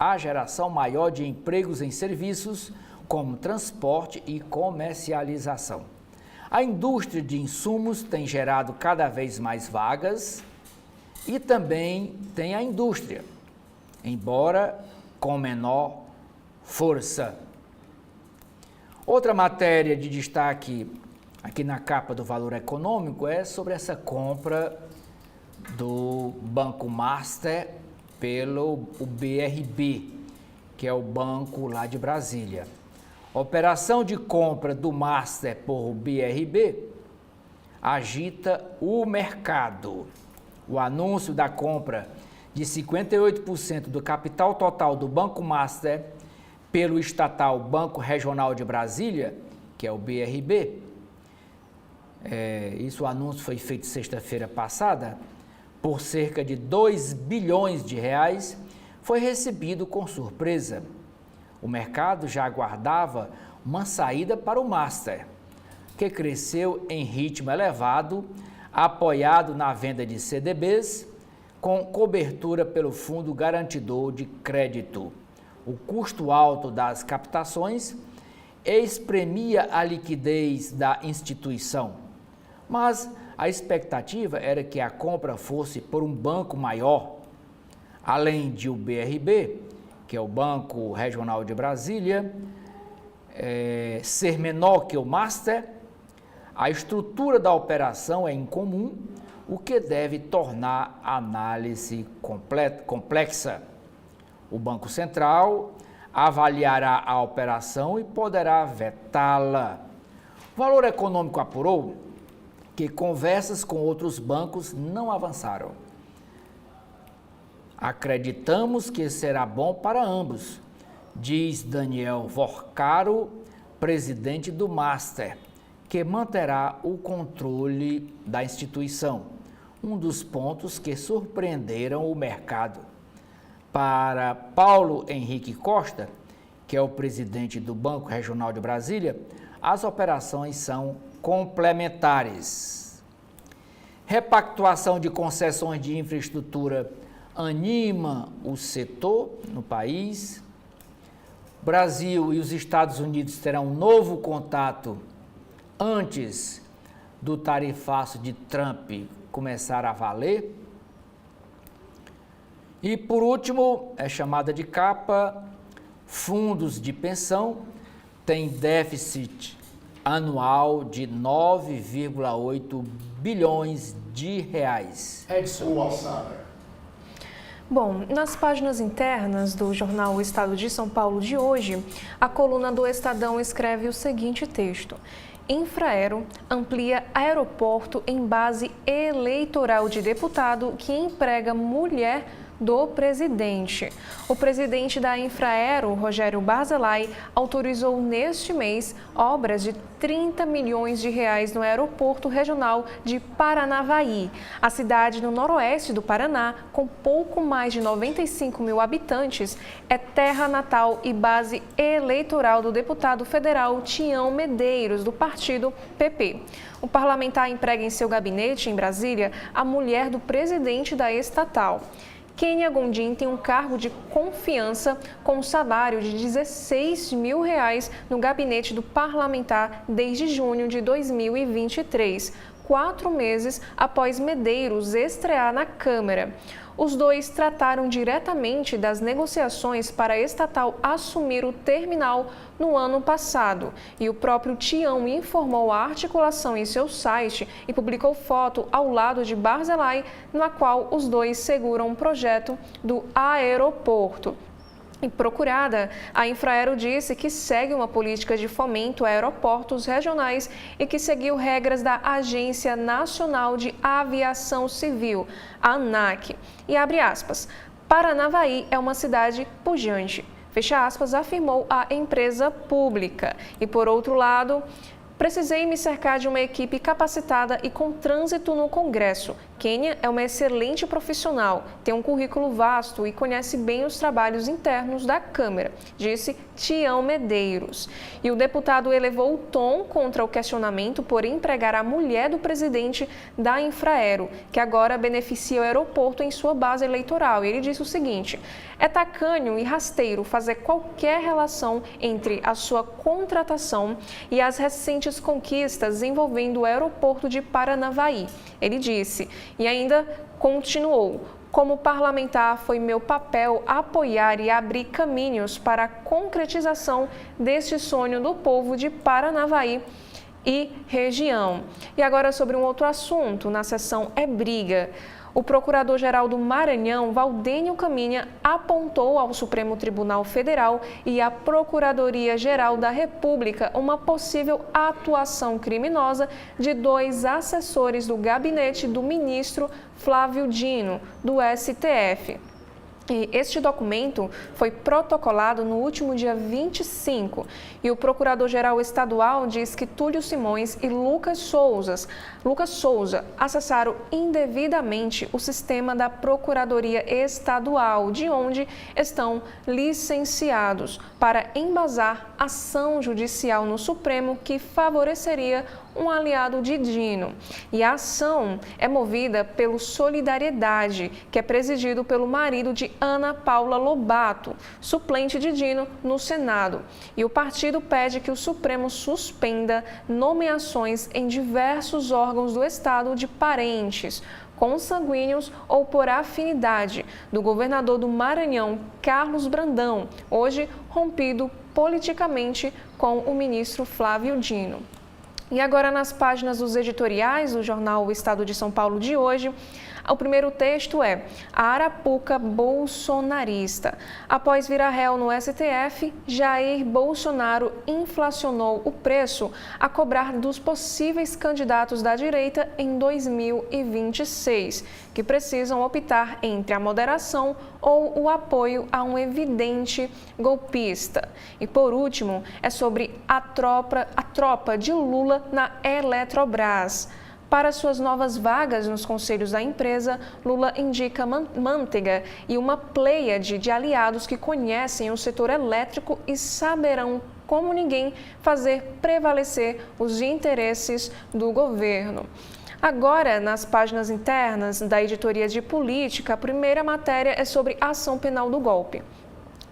Há geração maior de empregos em serviços, como transporte e comercialização. A indústria de insumos tem gerado cada vez mais vagas e também tem a indústria, embora com menor força. Outra matéria de destaque aqui na capa do Valor Econômico é sobre essa compra do Banco Master pelo BRB, que é o banco lá de Brasília. A operação de compra do Master por BRB agita o mercado. O anúncio da compra de 58% do capital total do Banco Master pelo estatal Banco Regional de Brasília, que é o BRB, o anúncio foi feito sexta-feira passada, por cerca de 2 bilhões de reais, foi recebido com surpresa. O mercado já aguardava uma saída para o Master, que cresceu em ritmo elevado, apoiado na venda de CDBs, com cobertura pelo Fundo Garantidor de Crédito. O custo alto das captações espremia a liquidez da instituição, mas a expectativa era que a compra fosse por um banco maior, além de o BRB, que é o Banco Regional de Brasília, ser menor que o Master. A estrutura da operação é incomum, o que deve tornar a análise complexa. O Banco Central avaliará a operação e poderá vetá-la. O Valor Econômico apurou que conversas com outros bancos não avançaram. Acreditamos que será bom para ambos, diz Daniel Vorcaro, presidente do Master, que manterá o controle da instituição, um dos pontos que surpreenderam o mercado. Para Paulo Henrique Costa, que é o presidente do Banco Regional de Brasília, as operações são complementares. Repactuação de concessões de infraestrutura anima o setor no país. Brasil e os Estados Unidos terão um novo contato antes do tarifaço de Trump começar a valer. E, por último, é chamada de capa, fundos de pensão têm déficit anual de 9,8 bilhões de reais. Edson. Bom, nas páginas internas do jornal O Estado de São Paulo de hoje, a coluna do Estadão escreve o seguinte texto: Infraero amplia aeroporto em base eleitoral de deputado que emprega mulher do presidente. O presidente da Infraero, Rogério Barzilai, autorizou neste mês obras de 30 milhões de reais no aeroporto regional de Paranavaí. A cidade no noroeste do Paraná, com pouco mais de 95 mil habitantes, é terra natal e base eleitoral do deputado federal Tião Medeiros, do partido PP. O parlamentar emprega em seu gabinete, em Brasília, a mulher do presidente da estatal. Kênia Gondim tem um cargo de confiança com um salário de R$16 mil no gabinete do parlamentar desde junho de 2023, 4 meses após Medeiros estrear na Câmara. Os dois trataram diretamente das negociações para a estatal assumir o terminal no ano passado. E o próprio Tião informou a articulação em seu site e publicou foto ao lado de Barzilai, na qual os dois seguram o projeto do aeroporto. E procurada, a Infraero disse que segue uma política de fomento a aeroportos regionais e que seguiu regras da Agência Nacional de Aviação Civil, a ANAC. E abre aspas, Paranavaí é uma cidade pujante, fecha aspas, afirmou a empresa pública. E por outro lado, precisei me cercar de uma equipe capacitada e com trânsito no Congresso. Kênia é uma excelente profissional, tem um currículo vasto e conhece bem os trabalhos internos da Câmara, disse Tião Medeiros. E o deputado elevou o tom contra o questionamento por empregar a mulher do presidente da Infraero, que agora beneficia o aeroporto em sua base eleitoral. E ele disse o seguinte, é tacanho e rasteiro fazer qualquer relação entre a sua contratação e as recentes conquistas envolvendo o aeroporto de Paranavaí. Ele disse, e ainda continuou, como parlamentar foi meu papel apoiar e abrir caminhos para a concretização deste sonho do povo de Paranavaí e região. E agora sobre um outro assunto, na sessão É Briga. O Procurador-Geral do Maranhão, Valdênio Caminha, apontou ao Supremo Tribunal Federal e à Procuradoria-Geral da República uma possível atuação criminosa de 2 assessores do gabinete do ministro Flávio Dino, do STF. E este documento foi protocolado no último dia 25 e o Procurador-Geral Estadual diz que Túlio Simões e Lucas Souza acessaram indevidamente o sistema da Procuradoria Estadual, de onde estão licenciados, para embasar ação judicial no Supremo que favoreceria um aliado de Dino. E a ação é movida pelo Solidariedade, que é presidido pelo marido de Ana Paula Lobato, suplente de Dino no Senado. E o partido pede que o Supremo suspenda nomeações em diversos órgãos do Estado de parentes, consanguíneos ou por afinidade, do governador do Maranhão, Carlos Brandão, hoje rompido politicamente com o ministro Flávio Dino. E agora nas páginas dos editoriais do jornal O Estado de São Paulo de hoje, o primeiro texto é a Arapuca bolsonarista. Após virar réu no STF, Jair Bolsonaro inflacionou o preço a cobrar dos possíveis candidatos da direita em 2026, que precisam optar entre a moderação ou o apoio a um evidente golpista. E por último, é sobre a tropa de Lula na Eletrobras. Para suas novas vagas nos conselhos da empresa, Lula indica Manteiga e uma pleiade de aliados que conhecem o setor elétrico e saberão como ninguém fazer prevalecer os interesses do governo. Agora, nas páginas internas da editoria de política, a primeira matéria é sobre a ação penal do golpe.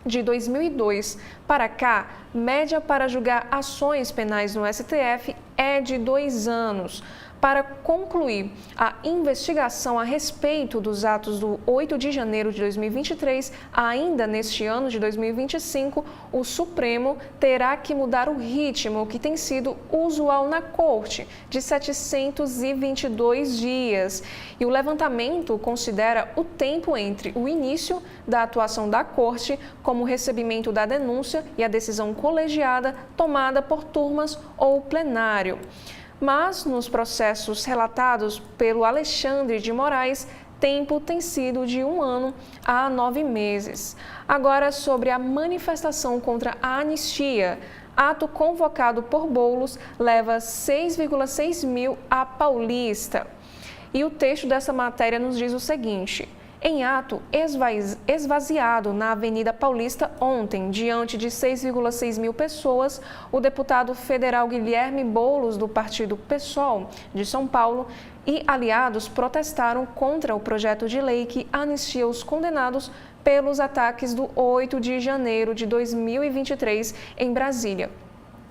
De 2002 para cá, média para julgar ações penais no STF é de 2 anos. Para concluir a investigação a respeito dos atos do 8 de janeiro de 2023, ainda neste ano de 2025, o Supremo terá que mudar o ritmo que tem sido usual na Corte, de 722 dias. E o levantamento considera o tempo entre o início da atuação da Corte, como o recebimento da denúncia e a decisão colegiada tomada por turmas ou plenário. Mas, nos processos relatados pelo Alexandre de Moraes, tempo tem sido de 1 ano a 9 meses. Agora, sobre a manifestação contra a anistia. Ato convocado por Boulos leva 6,6 mil a Paulista. E o texto dessa matéria nos diz o seguinte: em ato esvaziado na Avenida Paulista ontem, diante de 6,6 mil pessoas, o deputado federal Guilherme Boulos, do partido PSOL de São Paulo, e aliados protestaram contra o projeto de lei que anistia os condenados pelos ataques do 8 de janeiro de 2023 em Brasília.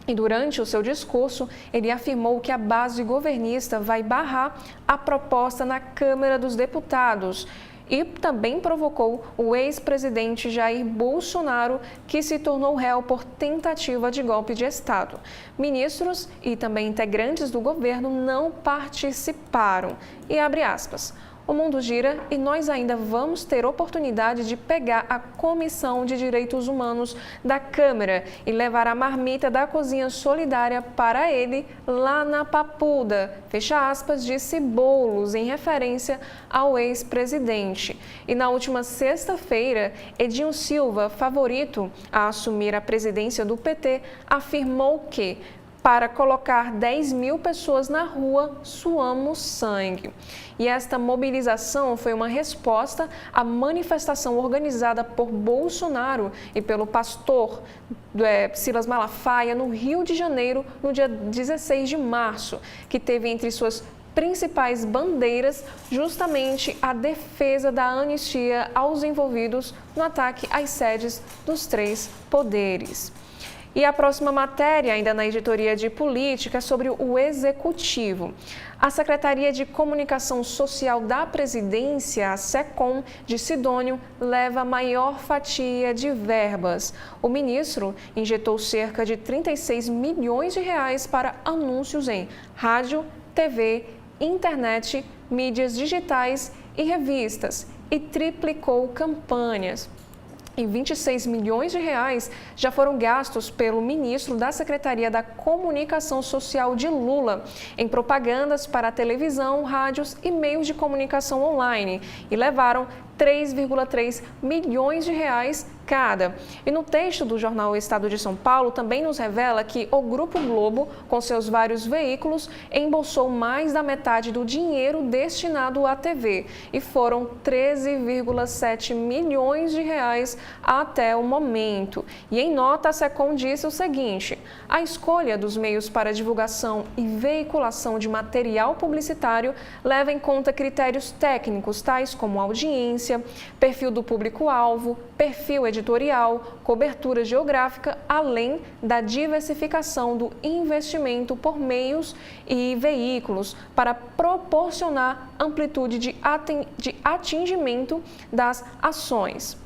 E durante o seu discurso, ele afirmou que a base governista vai barrar a proposta na Câmara dos Deputados e também provocou o ex-presidente Jair Bolsonaro, que se tornou réu por tentativa de golpe de Estado. Ministros e também integrantes do governo não participaram. E abre aspas. O mundo gira e nós ainda vamos ter oportunidade de pegar a Comissão de Direitos Humanos da Câmara e levar a marmita da cozinha solidária para ele lá na Papuda. Fecha aspas, disse Boulos, em referência ao ex-presidente. E na última sexta-feira, Edinho Silva, favorito a assumir a presidência do PT, afirmou que para colocar 10 mil pessoas na rua, suamos sangue. E esta mobilização foi uma resposta à manifestação organizada por Bolsonaro e pelo pastor Silas Malafaia no Rio de Janeiro, no dia 16 de março, que teve entre suas principais bandeiras justamente a defesa da anistia aos envolvidos no ataque às sedes dos 3 poderes. E a próxima matéria, ainda na editoria de política, é sobre o Executivo. A Secretaria de Comunicação Social da Presidência, a SECOM, de Sidônio, leva a maior fatia de verbas. O ministro injetou cerca de 36 milhões de reais para anúncios em rádio, TV, internet, mídias digitais e revistas e triplicou campanhas. E 26 milhões de reais já foram gastos pelo ministro da Secretaria da Comunicação Social de Lula em propagandas para televisão, rádios e meios de comunicação online e levaram 3,3 milhões de reais cada. E no texto do jornal Estado de São Paulo também nos revela que o Grupo Globo, com seus vários veículos, embolsou mais da metade do dinheiro destinado à TV e foram 13,7 milhões de reais até o momento. E em nota, a SECOM disse o seguinte: a escolha dos meios para divulgação e veiculação de material publicitário leva em conta critérios técnicos, tais como audiência, perfil do público-alvo, perfil editorial, cobertura geográfica, além da diversificação do investimento por meios e veículos para proporcionar amplitude de atingimento das ações.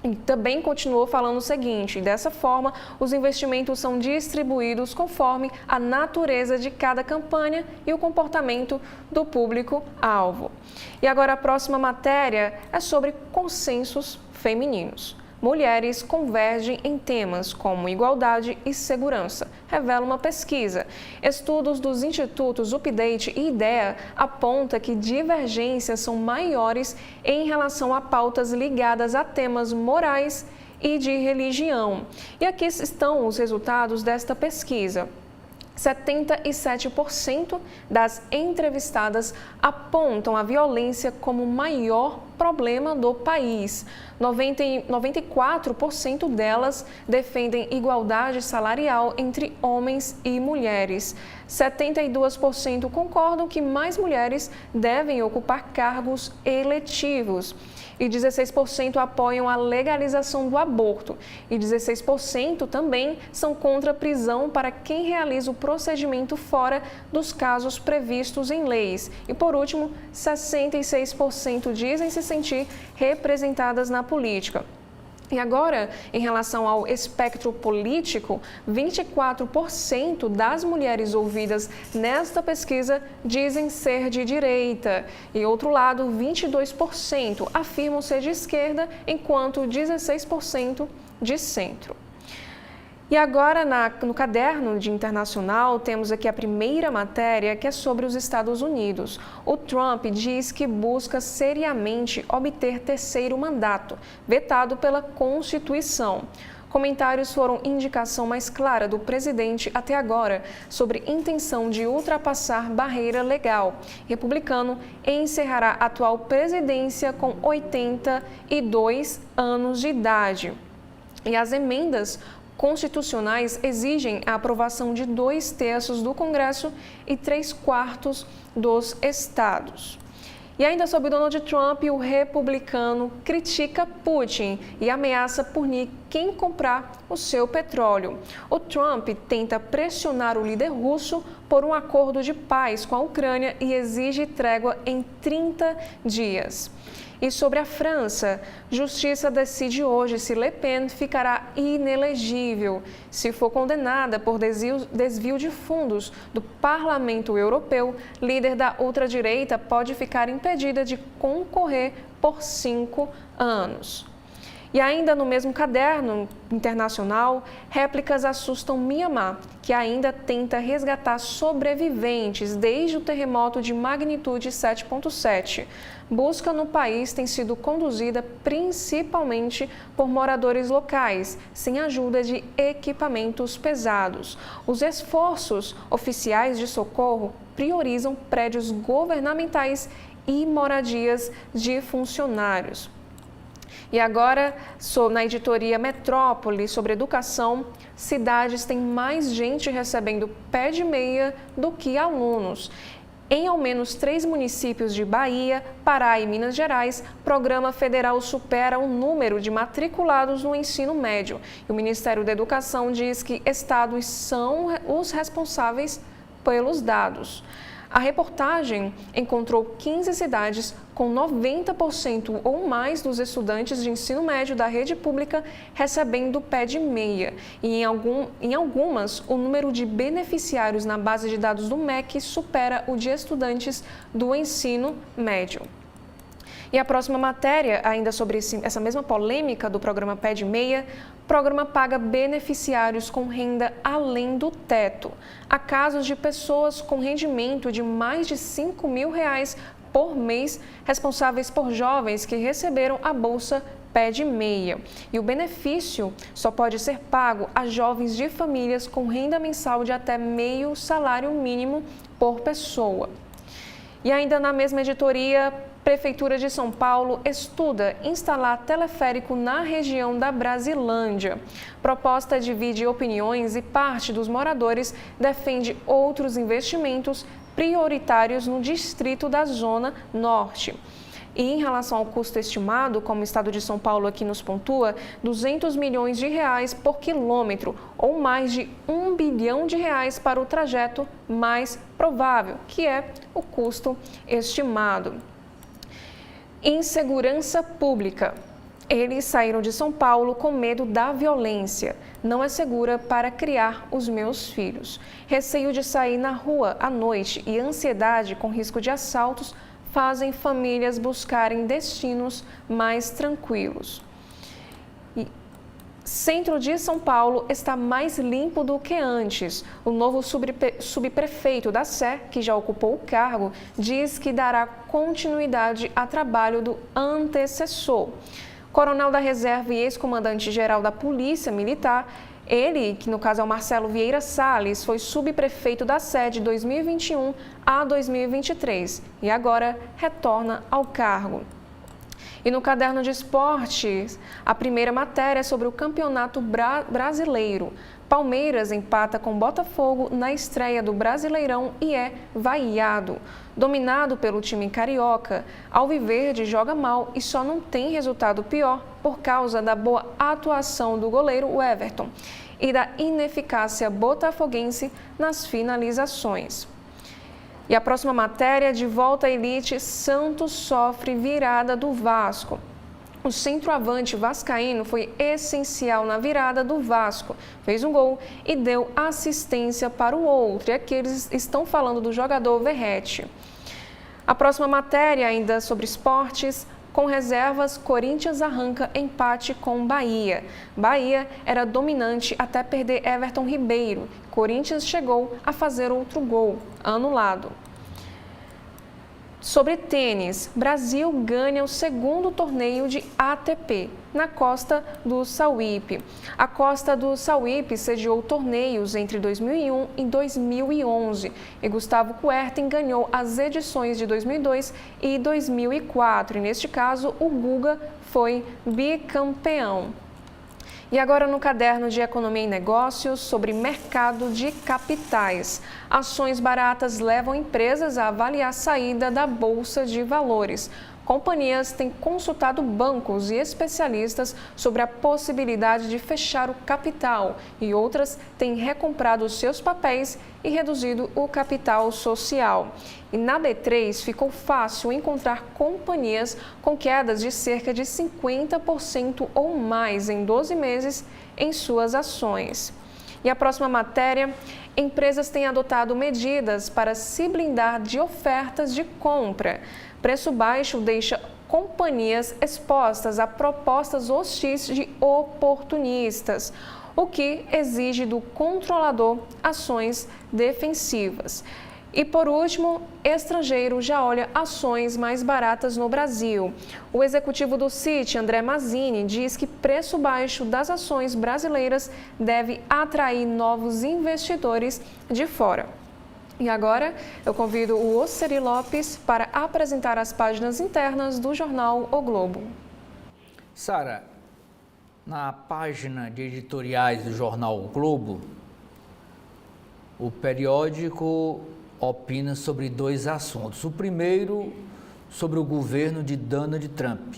E também continuou falando o seguinte: dessa forma, os investimentos são distribuídos conforme a natureza de cada campanha e o comportamento do público-alvo. E agora a próxima matéria é sobre consensos femininos. Mulheres convergem em temas como igualdade e segurança, revela uma pesquisa. Estudos dos institutos Update e IDEA apontam que divergências são maiores em relação a pautas ligadas a temas morais e de religião. E aqui estão os resultados desta pesquisa. 77% das entrevistadas apontam a violência como o maior problema do país. 94% delas defendem igualdade salarial entre homens e mulheres. 72% concordam que mais mulheres devem ocupar cargos eletivos. E 16% apoiam a legalização do aborto. E 16% também são contra a prisão para quem realiza o procedimento fora dos casos previstos em leis. E, por último, 66% dizem se sentir representadas na política. E agora, em relação ao espectro político, 24% das mulheres ouvidas nesta pesquisa dizem ser de direita. E, outro lado, 22% afirmam ser de esquerda, enquanto 16% de centro. E agora, no caderno de internacional, temos aqui a primeira matéria, que é sobre os Estados Unidos. O Trump diz que busca seriamente obter terceiro mandato, vetado pela Constituição. Comentários foram indicação mais clara do presidente até agora sobre intenção de ultrapassar barreira legal. Republicano encerrará a atual presidência com 82 anos de idade. E as emendas constitucionais exigem a aprovação de 2/3 do Congresso e 3/4 dos estados. E ainda sobre Donald Trump, o republicano critica Putin e ameaça punir quem comprar o seu petróleo. O Trump tenta pressionar o líder russo por um acordo de paz com a Ucrânia e exige trégua em 30 dias. E sobre a França, Justiça decide hoje se Le Pen ficará inelegível. Se for condenada por desvio de fundos do Parlamento Europeu, líder da ultradireita pode ficar impedida de concorrer por 5 anos. E ainda no mesmo caderno internacional, réplicas assustam Mianmar, que ainda tenta resgatar sobreviventes desde o terremoto de magnitude 7,7. Busca no país tem sido conduzida principalmente por moradores locais, sem ajuda de equipamentos pesados. Os esforços oficiais de socorro priorizam prédios governamentais e moradias de funcionários. E agora, na editoria Metrópole sobre educação, cidades têm mais gente recebendo pé de meia do que alunos. Em ao menos 3 municípios de Bahia, Pará e Minas Gerais, o programa federal supera o número de matriculados no ensino médio. E o Ministério da Educação diz que estados são os responsáveis pelos dados. A reportagem encontrou 15 cidades com 90% ou mais dos estudantes de ensino médio da rede pública recebendo pé de meia. E em algumas, o número de beneficiários na base de dados do MEC supera o de estudantes do ensino médio. E a próxima matéria, ainda sobre essa mesma polêmica do programa Pé de Meia, o programa paga beneficiários com renda além do teto. Há casos de pessoas com rendimento de mais de R$5 mil por mês, responsáveis por jovens que receberam a Bolsa Pé de Meia. E o benefício só pode ser pago a jovens de famílias com renda mensal de até meio salário mínimo por pessoa. E ainda na mesma editoria, Prefeitura de São Paulo estuda instalar teleférico na região da Brasilândia. Proposta divide opiniões e parte dos moradores defende outros investimentos prioritários no distrito da Zona Norte. E em relação ao custo estimado, como o estado de São Paulo aqui nos pontua, R$200 milhões por quilômetro, ou mais de R$1 bilhão para o trajeto mais provável, que é o custo estimado. Insegurança pública. Eles saíram de São Paulo com medo da violência. Não é segura para criar os meus filhos. Receio de sair na rua à noite e ansiedade com risco de assaltos fazem famílias buscarem destinos mais tranquilos. Centro de São Paulo está mais limpo do que antes. O novo subprefeito da Sé, que já ocupou o cargo, diz que dará continuidade ao trabalho do antecessor. Coronel da Reserva e ex-comandante-geral da Polícia Militar, ele, que no caso é o Marcelo Vieira Salles, foi subprefeito da Sé de 2021 a 2023 e agora retorna ao cargo. E no caderno de esportes, a primeira matéria é sobre o Campeonato Brasileiro. Palmeiras empata com Botafogo na estreia do Brasileirão e é vaiado. Dominado pelo time carioca, Alviverde joga mal e só não tem resultado pior por causa da boa atuação do goleiro Everton e da ineficácia botafoguense nas finalizações. E a próxima matéria, de volta à elite, Santos sofre virada do Vasco. O centroavante vascaíno foi essencial na virada do Vasco, fez um gol e deu assistência para o outro. E aqui eles estão falando do jogador Verratti. A próxima matéria, ainda sobre esportes, Com reservas, Corinthians arranca empate com Bahia. Bahia era dominante até perder Everton Ribeiro. Corinthians chegou a fazer outro gol, anulado. Sobre tênis, Brasil ganha o segundo torneio de ATP na Costa do Sauípe. A Costa do Sauípe sediou torneios entre 2001 e 2011 e Gustavo Kuerten ganhou as edições de 2002 e 2004. E neste caso, o Guga foi bicampeão. E agora no caderno de Economia e Negócios, sobre mercado de capitais. Ações baratas levam empresas a avaliar a saída da Bolsa de Valores. Companhias têm consultado bancos e especialistas sobre a possibilidade de fechar o capital e outras têm recomprado os seus papéis e reduzido o capital social. E na B3 ficou fácil encontrar companhias com quedas de cerca de 50% ou mais em 12 meses em suas ações. E a próxima matéria, empresas têm adotado medidas para se blindar de ofertas de compra. Preço baixo deixa companhias expostas a propostas hostis de oportunistas, o que exige do controlador ações defensivas. E por último, estrangeiro já olha ações mais baratas no Brasil. O executivo do Citi, André Mazzini, diz que preço baixo das ações brasileiras deve atrair novos investidores de fora. E agora eu convido o Oceri Lopes para apresentar as páginas internas do jornal O Globo. Sara, na página de editoriais do jornal O Globo, o periódico opina sobre dois assuntos. O primeiro, sobre o governo de Donald Trump.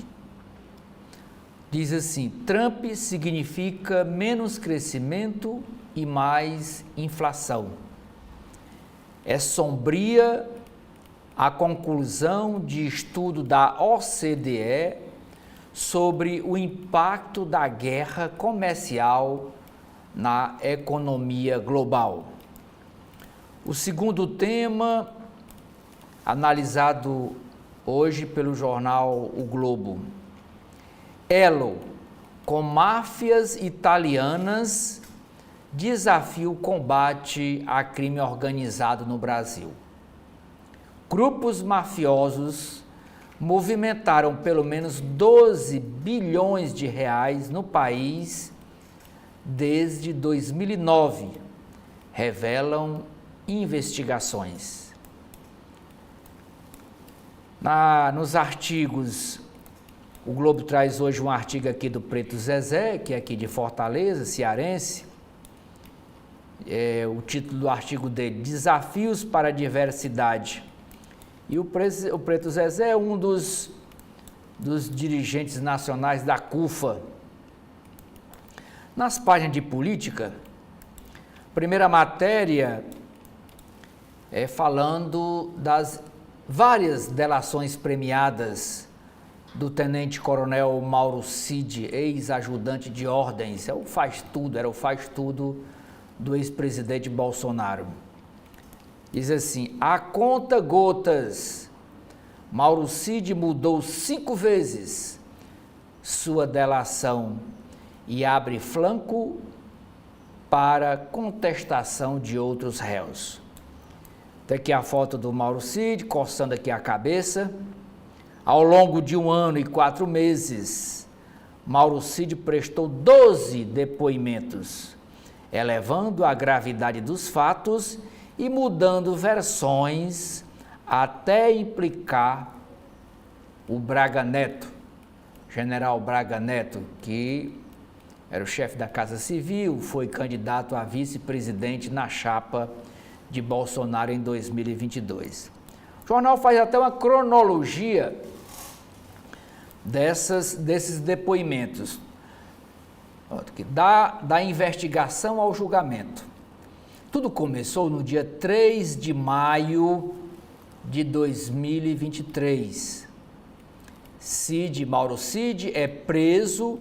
Diz assim: Trump significa menos crescimento e mais inflação. É sombria a conclusão de estudo da OCDE sobre o impacto da guerra comercial na economia global. O segundo tema, analisado hoje pelo jornal O Globo: Elo, com máfias italianas, desafia o combate a crime organizado no Brasil. Grupos mafiosos movimentaram pelo menos 12 bilhões de reais no país desde 2009, revelam investigações. Nos artigos, o Globo traz hoje um artigo aqui do Preto Zezé, que é aqui de Fortaleza, cearense. O título do artigo dele: Desafios para a Diversidade. E o Preto Zezé é um dos dirigentes nacionais da CUFA. Nas páginas de política, primeira matéria é falando das várias delações premiadas do tenente-coronel Mauro Cid, ex-ajudante de ordens, era o faz-tudo do ex-presidente Bolsonaro. Diz assim: a conta gotas, Mauro Cid mudou 5 vezes sua delação e abre flanco para contestação de outros réus. Tem aqui a foto do Mauro Cid, coçando aqui a cabeça. Ao longo de 1 ano e 4 meses, Mauro Cid prestou 12 depoimentos, elevando a gravidade dos fatos e mudando versões até implicar o Braga Neto, general Braga Neto, que era o chefe da Casa Civil, foi candidato a vice-presidente na chapa de Bolsonaro em 2022. O jornal faz até uma cronologia desses depoimentos, da investigação ao julgamento. Tudo começou no dia 3 de maio de 2023. Mauro Cid é preso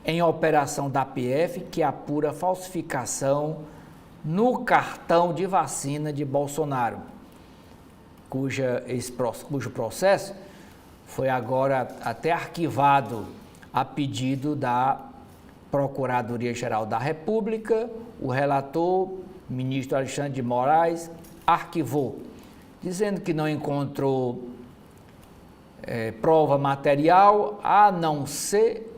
em operação da PF que apura falsificação no cartão de vacina de Bolsonaro, cujo processo foi agora até arquivado a pedido da Procuradoria-Geral da República. O relator, ministro Alexandre de Moraes, arquivou, dizendo que não encontrou prova material, a não ser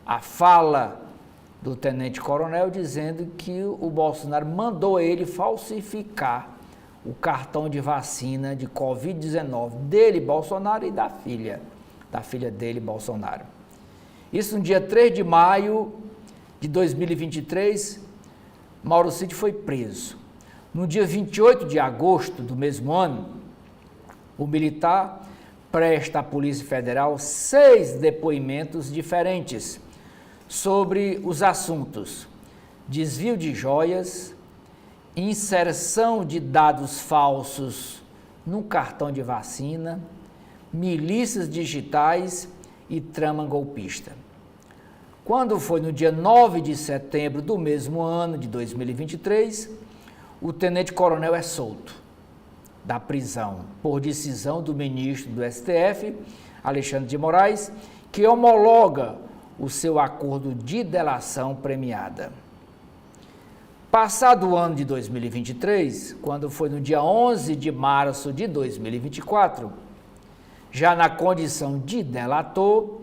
a fala do tenente-coronel dizendo que o Bolsonaro mandou ele falsificar o cartão de vacina de Covid-19 dele, Bolsonaro, e da filha dele, Bolsonaro. Isso no dia 3 de maio de 2023, Mauro Cid foi preso. No dia 28 de agosto do mesmo ano, o militar presta à Polícia Federal 6 depoimentos diferentes sobre os assuntos: desvio de joias, inserção de dados falsos no cartão de vacina, milícias digitais e trama golpista. Quando foi no dia 9 de setembro do mesmo ano, de 2023, o tenente-coronel é solto da prisão por decisão do ministro do STF, Alexandre de Moraes, que homologa o seu acordo de delação premiada. Passado o ano de 2023, quando foi no dia 11 de março de 2024, já na condição de delator,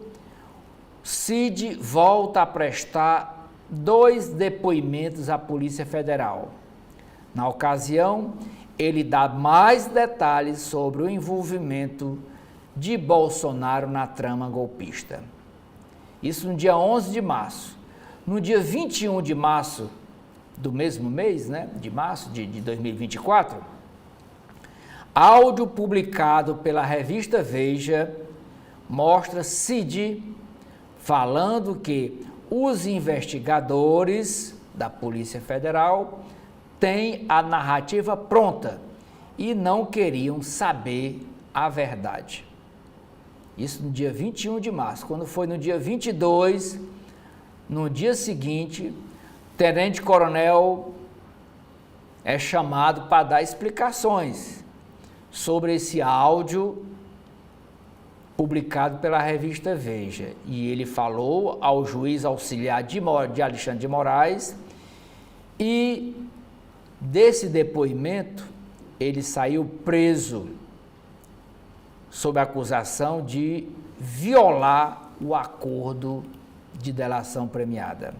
Cid volta a prestar 2 depoimentos à Polícia Federal. Na ocasião, ele dá mais detalhes sobre o envolvimento de Bolsonaro na trama golpista. Isso no dia 11 de março. No dia 21 de março do mesmo mês, de março de 2024, áudio publicado pela revista Veja mostra Cid falando que os investigadores da Polícia Federal têm a narrativa pronta e não queriam saber a verdade. Isso no dia 21 de março. Quando foi no dia 22, no dia seguinte, o tenente-coronel é chamado para dar explicações sobre esse áudio publicado pela revista Veja. E ele falou ao juiz auxiliar de Alexandre de Moraes, e desse depoimento ele saiu preso sob a acusação de violar o acordo de delação premiada.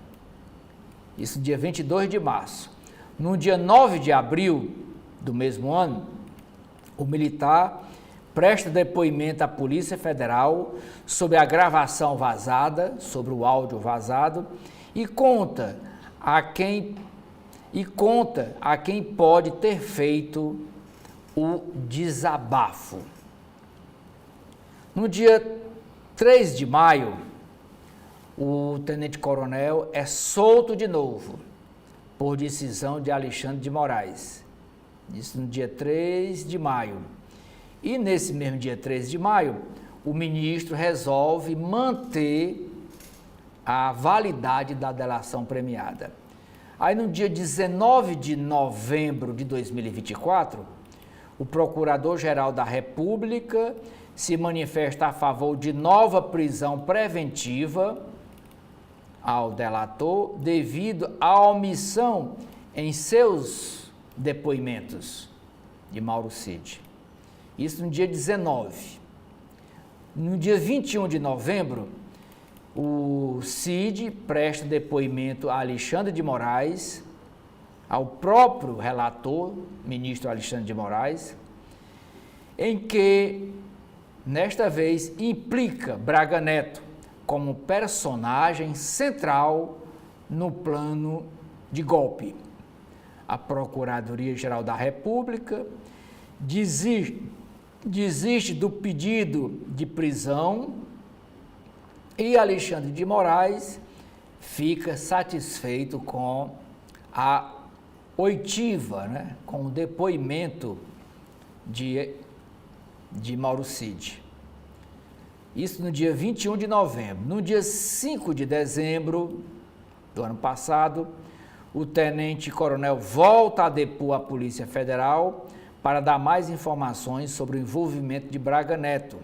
Isso no dia 22 de março. No dia 9 de abril do mesmo ano, o militar presta depoimento à Polícia Federal sobre a gravação vazada, sobre o áudio vazado, e conta a quem pode ter feito o desabafo. No dia 3 de maio, o tenente-coronel é solto de novo, por decisão de Alexandre de Moraes. Isso no dia 3 de maio. E nesse mesmo dia 3 de maio, o ministro resolve manter a validade da delação premiada. Aí no dia 19 de novembro de 2024, o Procurador-Geral da República se manifesta a favor de nova prisão preventiva ao delator devido à omissão em seus depoimentos de Mauro Cid. Isso no dia 19. No dia 21 de novembro, o Cid presta depoimento a Alexandre de Moraes, ao próprio relator, ministro Alexandre de Moraes, em que, nesta vez, implica Braga Neto como personagem central no plano de golpe. A Procuradoria-Geral da República desiste do pedido de prisão e Alexandre de Moraes fica satisfeito com a oitiva, com o depoimento de Mauro Cid. Isso no dia 21 de novembro. No dia 5 de dezembro do ano passado, o tenente-coronel volta a depor à Polícia Federal para dar mais informações sobre o envolvimento de Braga Neto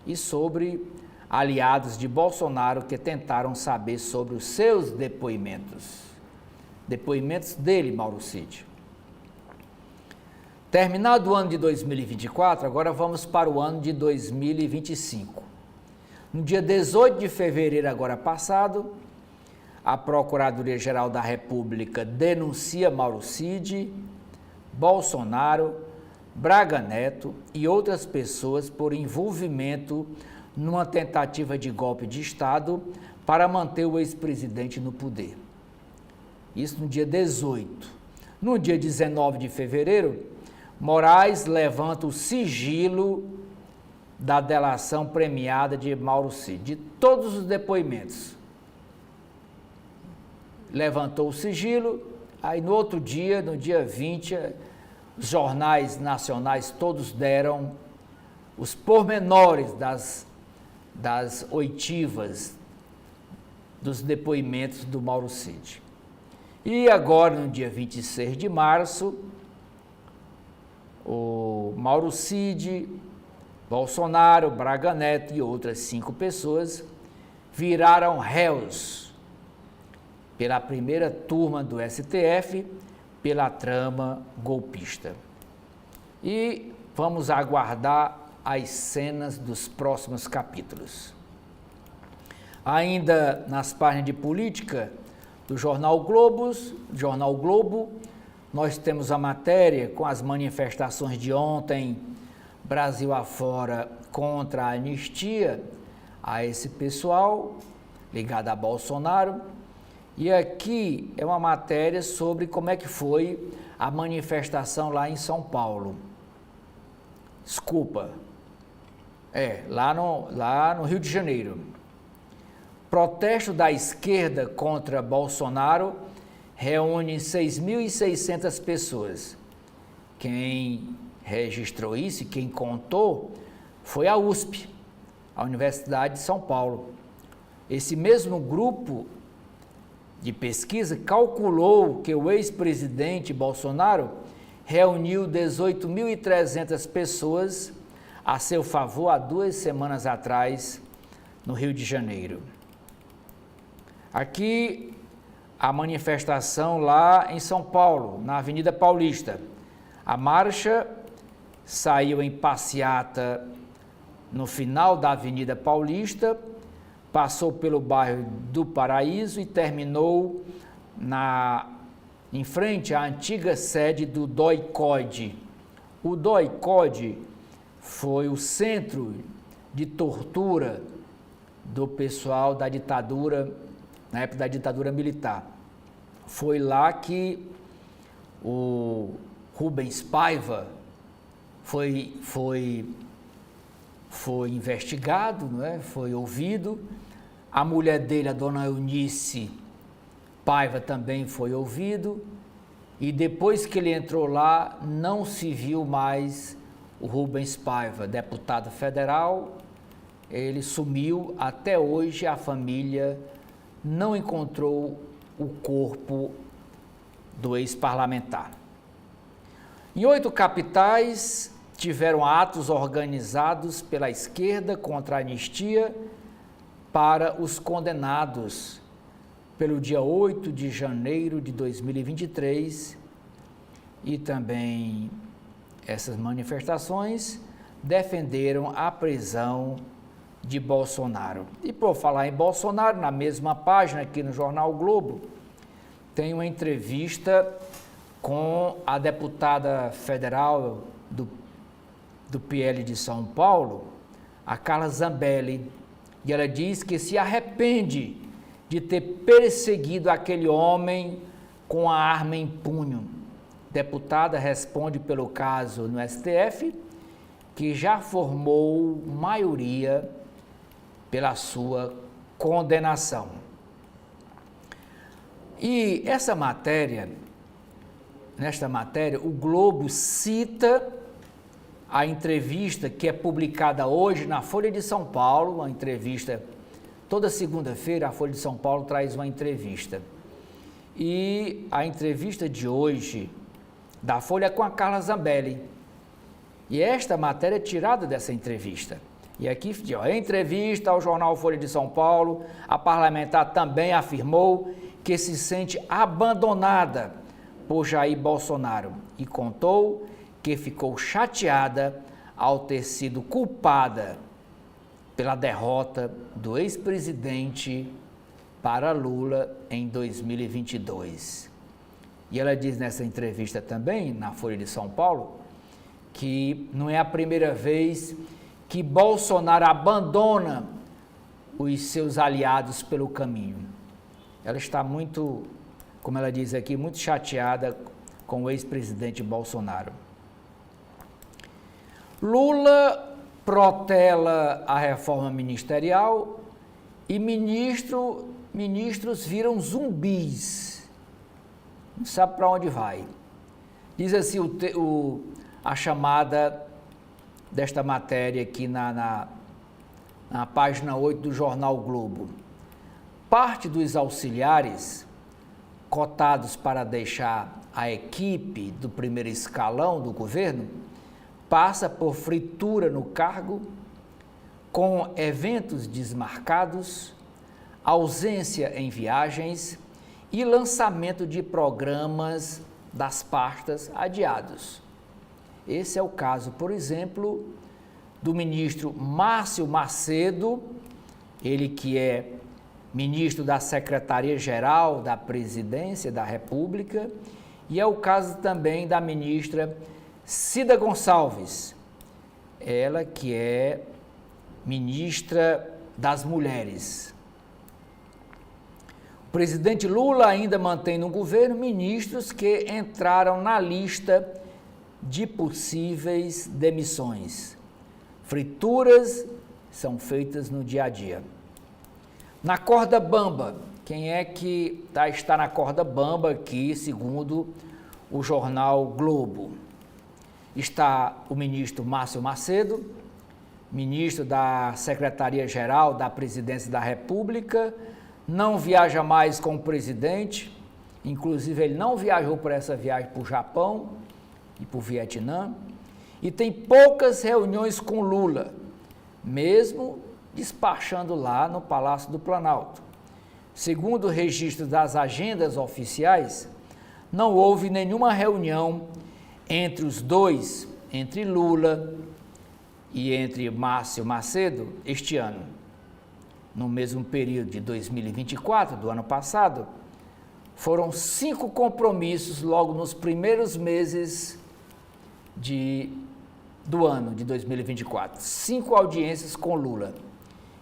e sobre aliados de Bolsonaro que tentaram saber sobre os seus depoimentos. Depoimentos dele, Mauro Cid. Terminado o ano de 2024, agora vamos para o ano de 2025. No dia 18 de fevereiro, agora passado, a Procuradoria-Geral da República denuncia Mauro Cid, Bolsonaro, Braga Neto e outras pessoas por envolvimento numa tentativa de golpe de Estado para manter o ex-presidente no poder. Isso no dia 18. No dia 19 de fevereiro, Moraes levanta o sigilo da delação premiada de Mauro Cid, de todos os depoimentos. Levantou o sigilo, aí no outro dia, no dia 20, os jornais nacionais todos deram os pormenores das oitivas dos depoimentos do Mauro Cid. E agora, no dia 26 de março, o Mauro Cid, Bolsonaro, Braga Neto e outras 5 pessoas viraram réus pela primeira turma do STF pela trama golpista. E vamos aguardar as cenas dos próximos capítulos. Ainda nas páginas de política do Jornal Globo, nós temos a matéria com as manifestações de ontem, Brasil afora, contra a anistia a esse pessoal ligado a Bolsonaro. E aqui é uma matéria sobre como é que foi a manifestação lá em São Paulo. Lá no Rio de Janeiro. Protesto da esquerda contra Bolsonaro reúne 6.600 pessoas. Quem registrou isso e quem contou foi a USP, a Universidade de São Paulo. Esse mesmo grupo de pesquisa calculou que o ex-presidente Bolsonaro reuniu 18.300 pessoas a seu favor há 2 semanas atrás no Rio de Janeiro. Aqui a manifestação lá em São Paulo, na Avenida Paulista. A marcha saiu em passeata no final da Avenida Paulista, passou pelo bairro do Paraíso e terminou em frente à antiga sede do DOI-CODE. O DOI-CODE foi o centro de tortura do pessoal da ditadura, na época da ditadura militar. Foi lá que o Rubens Paiva foi investigado, foi ouvido. A mulher dele, a dona Eunice Paiva, também foi ouvido. E depois que ele entrou lá, não se viu mais o Rubens Paiva, deputado federal. Ele sumiu. Até hoje a família não encontrou o corpo do ex-parlamentar. Em 8 capitais tiveram atos organizados pela esquerda contra a anistia para os condenados pelo dia 8 de janeiro de 2023 e também essas manifestações defenderam a prisão de Bolsonaro. E por falar em Bolsonaro, na mesma página aqui no Jornal Globo, tem uma entrevista com a deputada federal do PL de São Paulo, a Carla Zambelli, e ela diz que se arrepende de ter perseguido aquele homem com a arma em punho. Deputada responde pelo caso no STF, que já formou maioria pela sua condenação. E nesta matéria, o Globo cita a entrevista que é publicada hoje na Folha de São Paulo, uma entrevista, toda segunda-feira a Folha de São Paulo traz uma entrevista. E a entrevista de hoje da Folha é com a Carla Zambelli. E esta matéria é tirada dessa entrevista. E aqui, ó, em entrevista ao jornal Folha de São Paulo, a parlamentar também afirmou que se sente abandonada por Jair Bolsonaro e contou que ficou chateada ao ter sido culpada pela derrota do ex-presidente para Lula em 2022. E ela diz nessa entrevista também, na Folha de São Paulo, que não é a primeira vez que Bolsonaro abandona os seus aliados pelo caminho. Ela está muito, como ela diz aqui, muito chateada com o ex-presidente Bolsonaro. Lula protela a reforma ministerial e ministros viram zumbis. Não sabe para onde vai. Diz assim a chamada desta matéria aqui na página 8 do jornal Globo. Parte dos auxiliares, cotados para deixar a equipe do primeiro escalão do governo, passa por fritura no cargo, com eventos desmarcados, ausência em viagens e lançamento de programas das pastas adiados. Esse é o caso, por exemplo, do ministro Márcio Macedo, ele que é ministro da Secretaria-Geral da Presidência da República, e é o caso também da ministra Cida Gonçalves, ela que é ministra das Mulheres. O presidente Lula ainda mantém no governo ministros que entraram na lista de possíveis demissões. Frituras são feitas no dia a dia. Na corda bamba, quem é que está na corda bamba aqui, segundo o jornal Globo? Está o ministro Márcio Macedo, ministro da Secretaria-Geral da Presidência da República, não viaja mais com o presidente, inclusive ele não viajou por essa viagem para o Japão e para o Vietnã, e tem poucas reuniões com Lula, mesmo despachando lá no Palácio do Planalto. Segundo o registro das agendas oficiais, não houve nenhuma reunião entre os dois, entre Lula e entre Márcio Macedo, este ano. No mesmo período de 2024, do ano passado, foram 5 compromissos logo nos primeiros meses do ano de 2024. 5 audiências com Lula.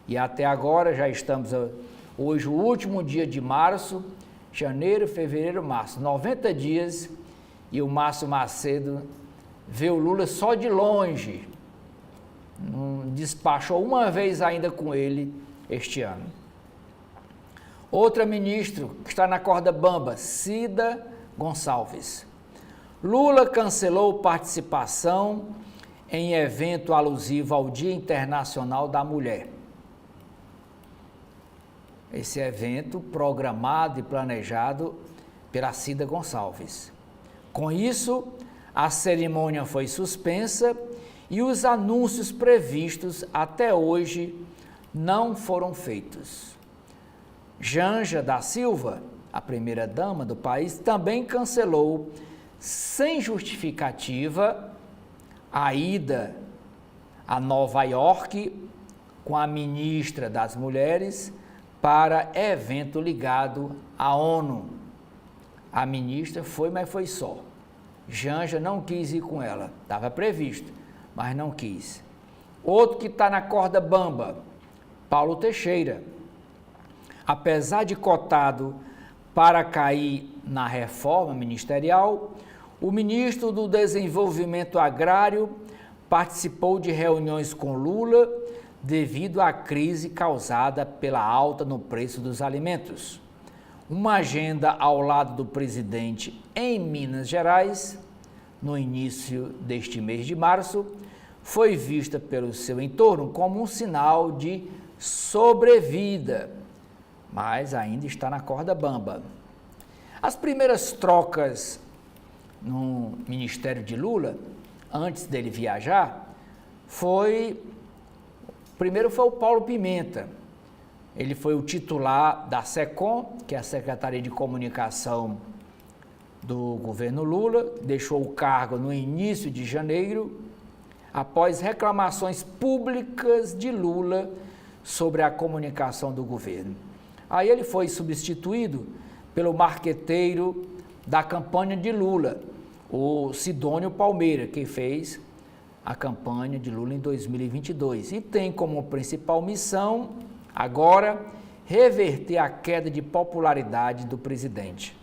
E até agora já estamos hoje, o último dia de março, janeiro, fevereiro, março, 90 dias, e o Márcio Macedo vê o Lula só de longe, não despachou uma vez ainda com ele este ano. Outra ministra que está na corda bamba, Cida Gonçalves. Lula cancelou participação em evento alusivo ao Dia Internacional da Mulher. Esse evento programado e planejado pela Cida Gonçalves. Com isso, a cerimônia foi suspensa e os anúncios previstos até hoje não foram feitos. Janja da Silva, a primeira-dama do país, também cancelou, sem justificativa, a ida a Nova York com a ministra das Mulheres para evento ligado à ONU. A ministra foi, mas foi só. Janja não quis ir com ela, estava previsto, mas não quis. Outro que está na corda bamba, Paulo Teixeira. Apesar de cotado para cair na reforma ministerial, o ministro do Desenvolvimento Agrário participou de reuniões com Lula devido à crise causada pela alta no preço dos alimentos. Uma agenda ao lado do presidente em Minas Gerais, no início deste mês de março, foi vista pelo seu entorno como um sinal de sobrevida, mas ainda está na corda bamba. As primeiras trocas no ministério de Lula, antes dele viajar, foi Primeiro foi o Paulo Pimenta. Ele foi o titular da SECOM, que é a Secretaria de Comunicação do governo Lula, deixou o cargo no início de janeiro, após reclamações públicas de Lula sobre a comunicação do governo. Aí ele foi substituído pelo marqueteiro da campanha de Lula, o Sidônio Palmeira, que fez a campanha de Lula em 2022 e tem como principal missão, agora, reverter a queda de popularidade do presidente.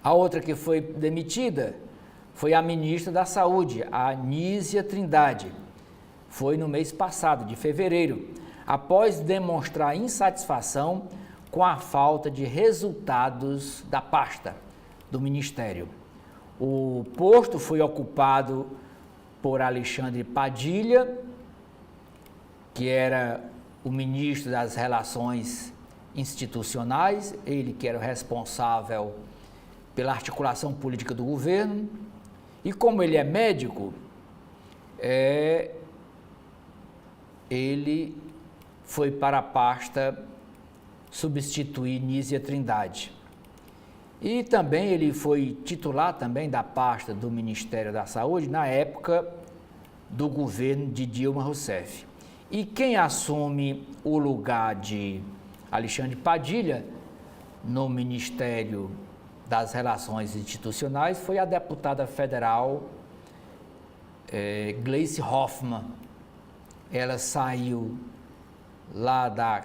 A outra que foi demitida foi a ministra da Saúde, a Anísia Trindade. Foi no mês passado, de fevereiro, após demonstrar insatisfação com a falta de resultados da pasta do Ministério. O posto foi ocupado por Alexandre Padilha, que era o ministro das Relações Institucionais, ele que era o responsável pela articulação política do governo, e como ele é médico, ele foi para a pasta substituir Nízia Trindade. E também ele foi titular também da pasta do Ministério da Saúde na época do governo de Dilma Rousseff. E quem assume o lugar de Alexandre Padilha no Ministério das Relações Institucionais foi a deputada federal Gleice Hoffmann. Ela saiu lá da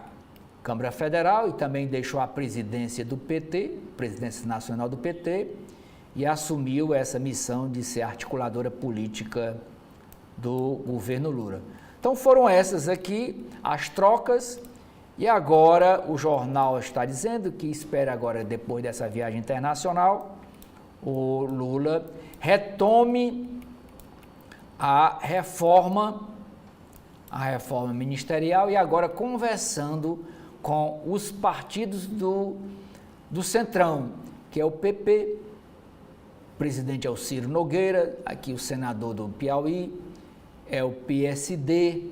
Câmara Federal e também deixou a presidência do PT, presidência nacional do PT, e assumiu essa missão de ser articuladora política do governo Lula. Então foram essas aqui as trocas, e agora o jornal está dizendo que espera agora, depois dessa viagem internacional, o Lula retome a reforma ministerial e agora conversando com os partidos do Centrão, que é o PP, o presidente é o Ciro Nogueira, aqui o senador do Piauí, é o PSD,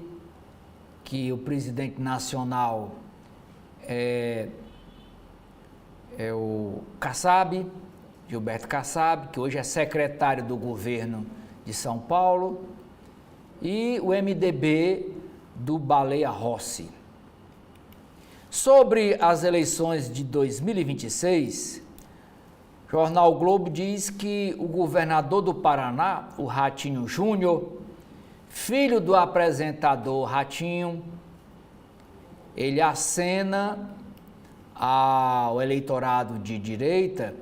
que o presidente nacional é o Kassab, Gilberto Kassab, que hoje é secretário do governo de São Paulo, e o MDB do Baleia Rossi. Sobre as eleições de 2026, o jornal o Globo diz que o governador do Paraná, o Ratinho Júnior, filho do apresentador Ratinho, ele acena ao eleitorado de direita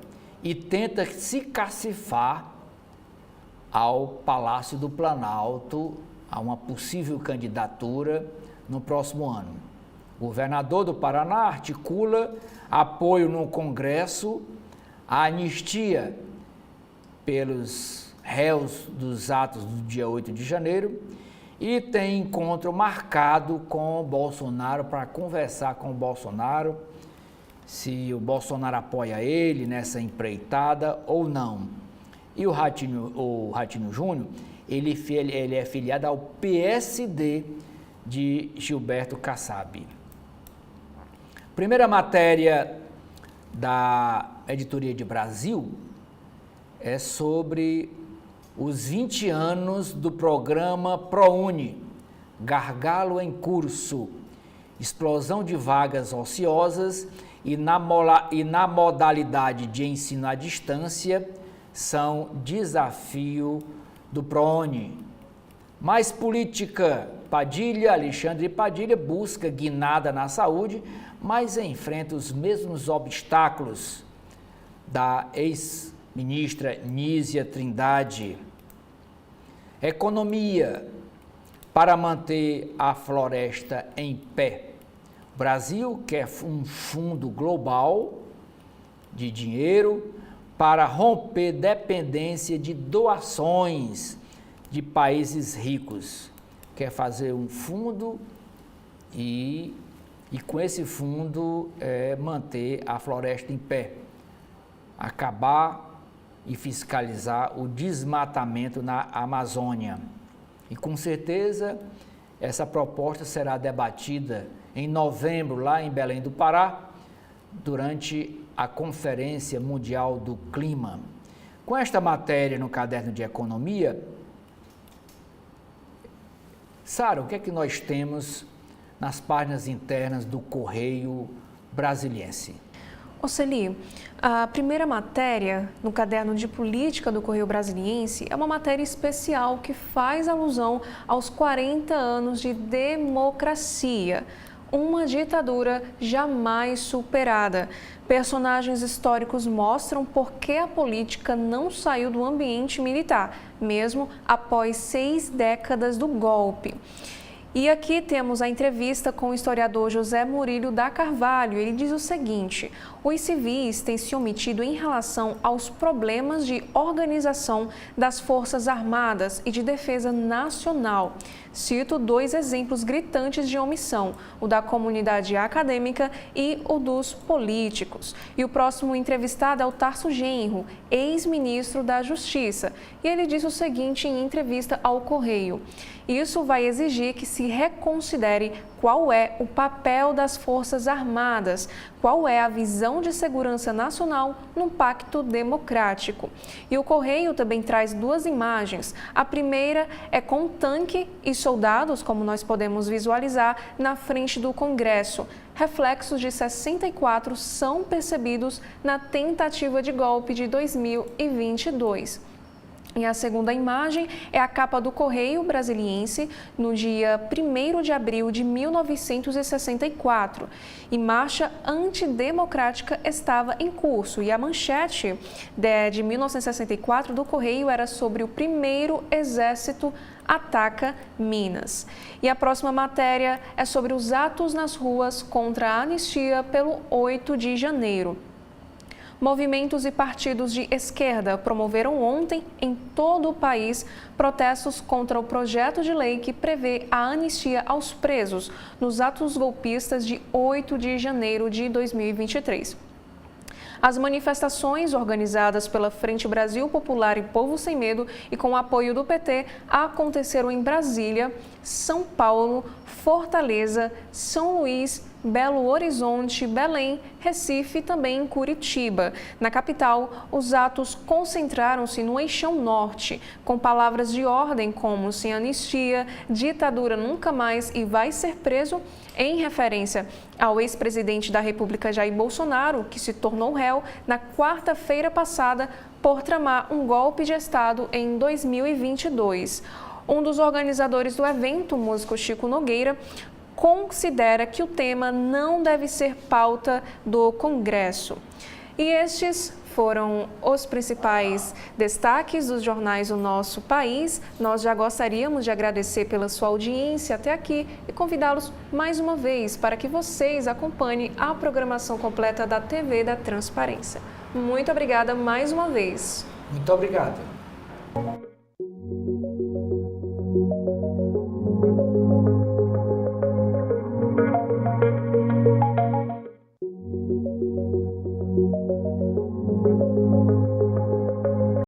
e tenta se cacifar ao Palácio do Planalto, a uma possível candidatura no próximo ano. O governador do Paraná articula apoio no Congresso à anistia pelos réus dos atos do dia 8 de janeiro e tem encontro marcado com o Bolsonaro para conversar com o Bolsonaro se o Bolsonaro apoia ele nessa empreitada ou não. E o Ratinho Júnior, ele é filiado ao PSD de Gilberto Kassab. Primeira matéria da Editoria de Brasil é sobre os 20 anos do programa ProUni, gargalo em curso, explosão de vagas ociosas e na modalidade de ensino à distância são desafio do ProUni. Mais política, Alexandre Padilha busca guinada na saúde, mas enfrenta os mesmos obstáculos da ex-ministra Nízia Trindade. Economia, para manter a floresta em pé. O Brasil quer um fundo global de dinheiro para romper dependência de doações de países ricos. Quer fazer um fundo e com esse fundo manter a floresta em pé, acabar e fiscalizar o desmatamento na Amazônia. E com certeza Essa proposta será debatida em novembro, lá em Belém do Pará, durante a Conferência Mundial do Clima. Com esta matéria no caderno de economia, Sara, o que é que nós temos nas páginas internas do Correio Brasiliense? Oceli, a primeira matéria no caderno de política do Correio Brasiliense é uma matéria especial que faz alusão aos 40 anos de democracia, uma ditadura jamais superada. Personagens históricos mostram por que a política não saiu do ambiente militar, mesmo após 6 décadas do golpe. E aqui temos a entrevista com o historiador José Murilo da Carvalho. Ele diz o seguinte: os civis têm se omitido em relação aos problemas de organização das Forças Armadas e de Defesa Nacional. Cito 2 exemplos gritantes de omissão, o da comunidade acadêmica e o dos políticos. E o próximo entrevistado é o Tarso Genro, ex-ministro da Justiça. E ele diz o seguinte em entrevista ao Correio: isso vai exigir que se reconsidere qual é o papel das Forças Armadas, qual é a visão de segurança nacional num pacto democrático. E o Correio também traz 2 imagens. A primeira é com um tanque e soldados, como nós podemos visualizar, na frente do Congresso. Reflexos de 64 são percebidos na tentativa de golpe de 2022. E a segunda imagem é a capa do Correio Brasiliense no dia 1º de abril de 1964. E marcha antidemocrática estava em curso. E a manchete de 1964 do Correio era sobre o primeiro exército ataca Minas. E a próxima matéria é sobre os atos nas ruas contra a anistia pelo 8 de janeiro. Movimentos e partidos de esquerda promoveram ontem, em todo o país, protestos contra o projeto de lei que prevê a anistia aos presos nos atos golpistas de 8 de janeiro de 2023. As manifestações organizadas pela Frente Brasil Popular e Povo Sem Medo e com o apoio do PT aconteceram em Brasília, São Paulo, Fortaleza, São Luís, Belo Horizonte, Belém, Recife e também em Curitiba. Na capital, os atos concentraram-se no Eixão Norte, com palavras de ordem como sem anistia, ditadura nunca mais e vai ser preso, em referência ao ex-presidente da República Jair Bolsonaro, que se tornou réu na quarta-feira passada por tramar um golpe de Estado em 2022. Um dos organizadores do evento, o músico Chico Nogueira, considera que o tema não deve ser pauta do Congresso. E estes foram os principais destaques dos jornais do nosso país. Nós já gostaríamos de agradecer pela sua audiência até aqui e convidá-los mais uma vez para que vocês acompanhem a programação completa da TV da Transparência. Muito obrigada mais uma vez. Muito obrigado.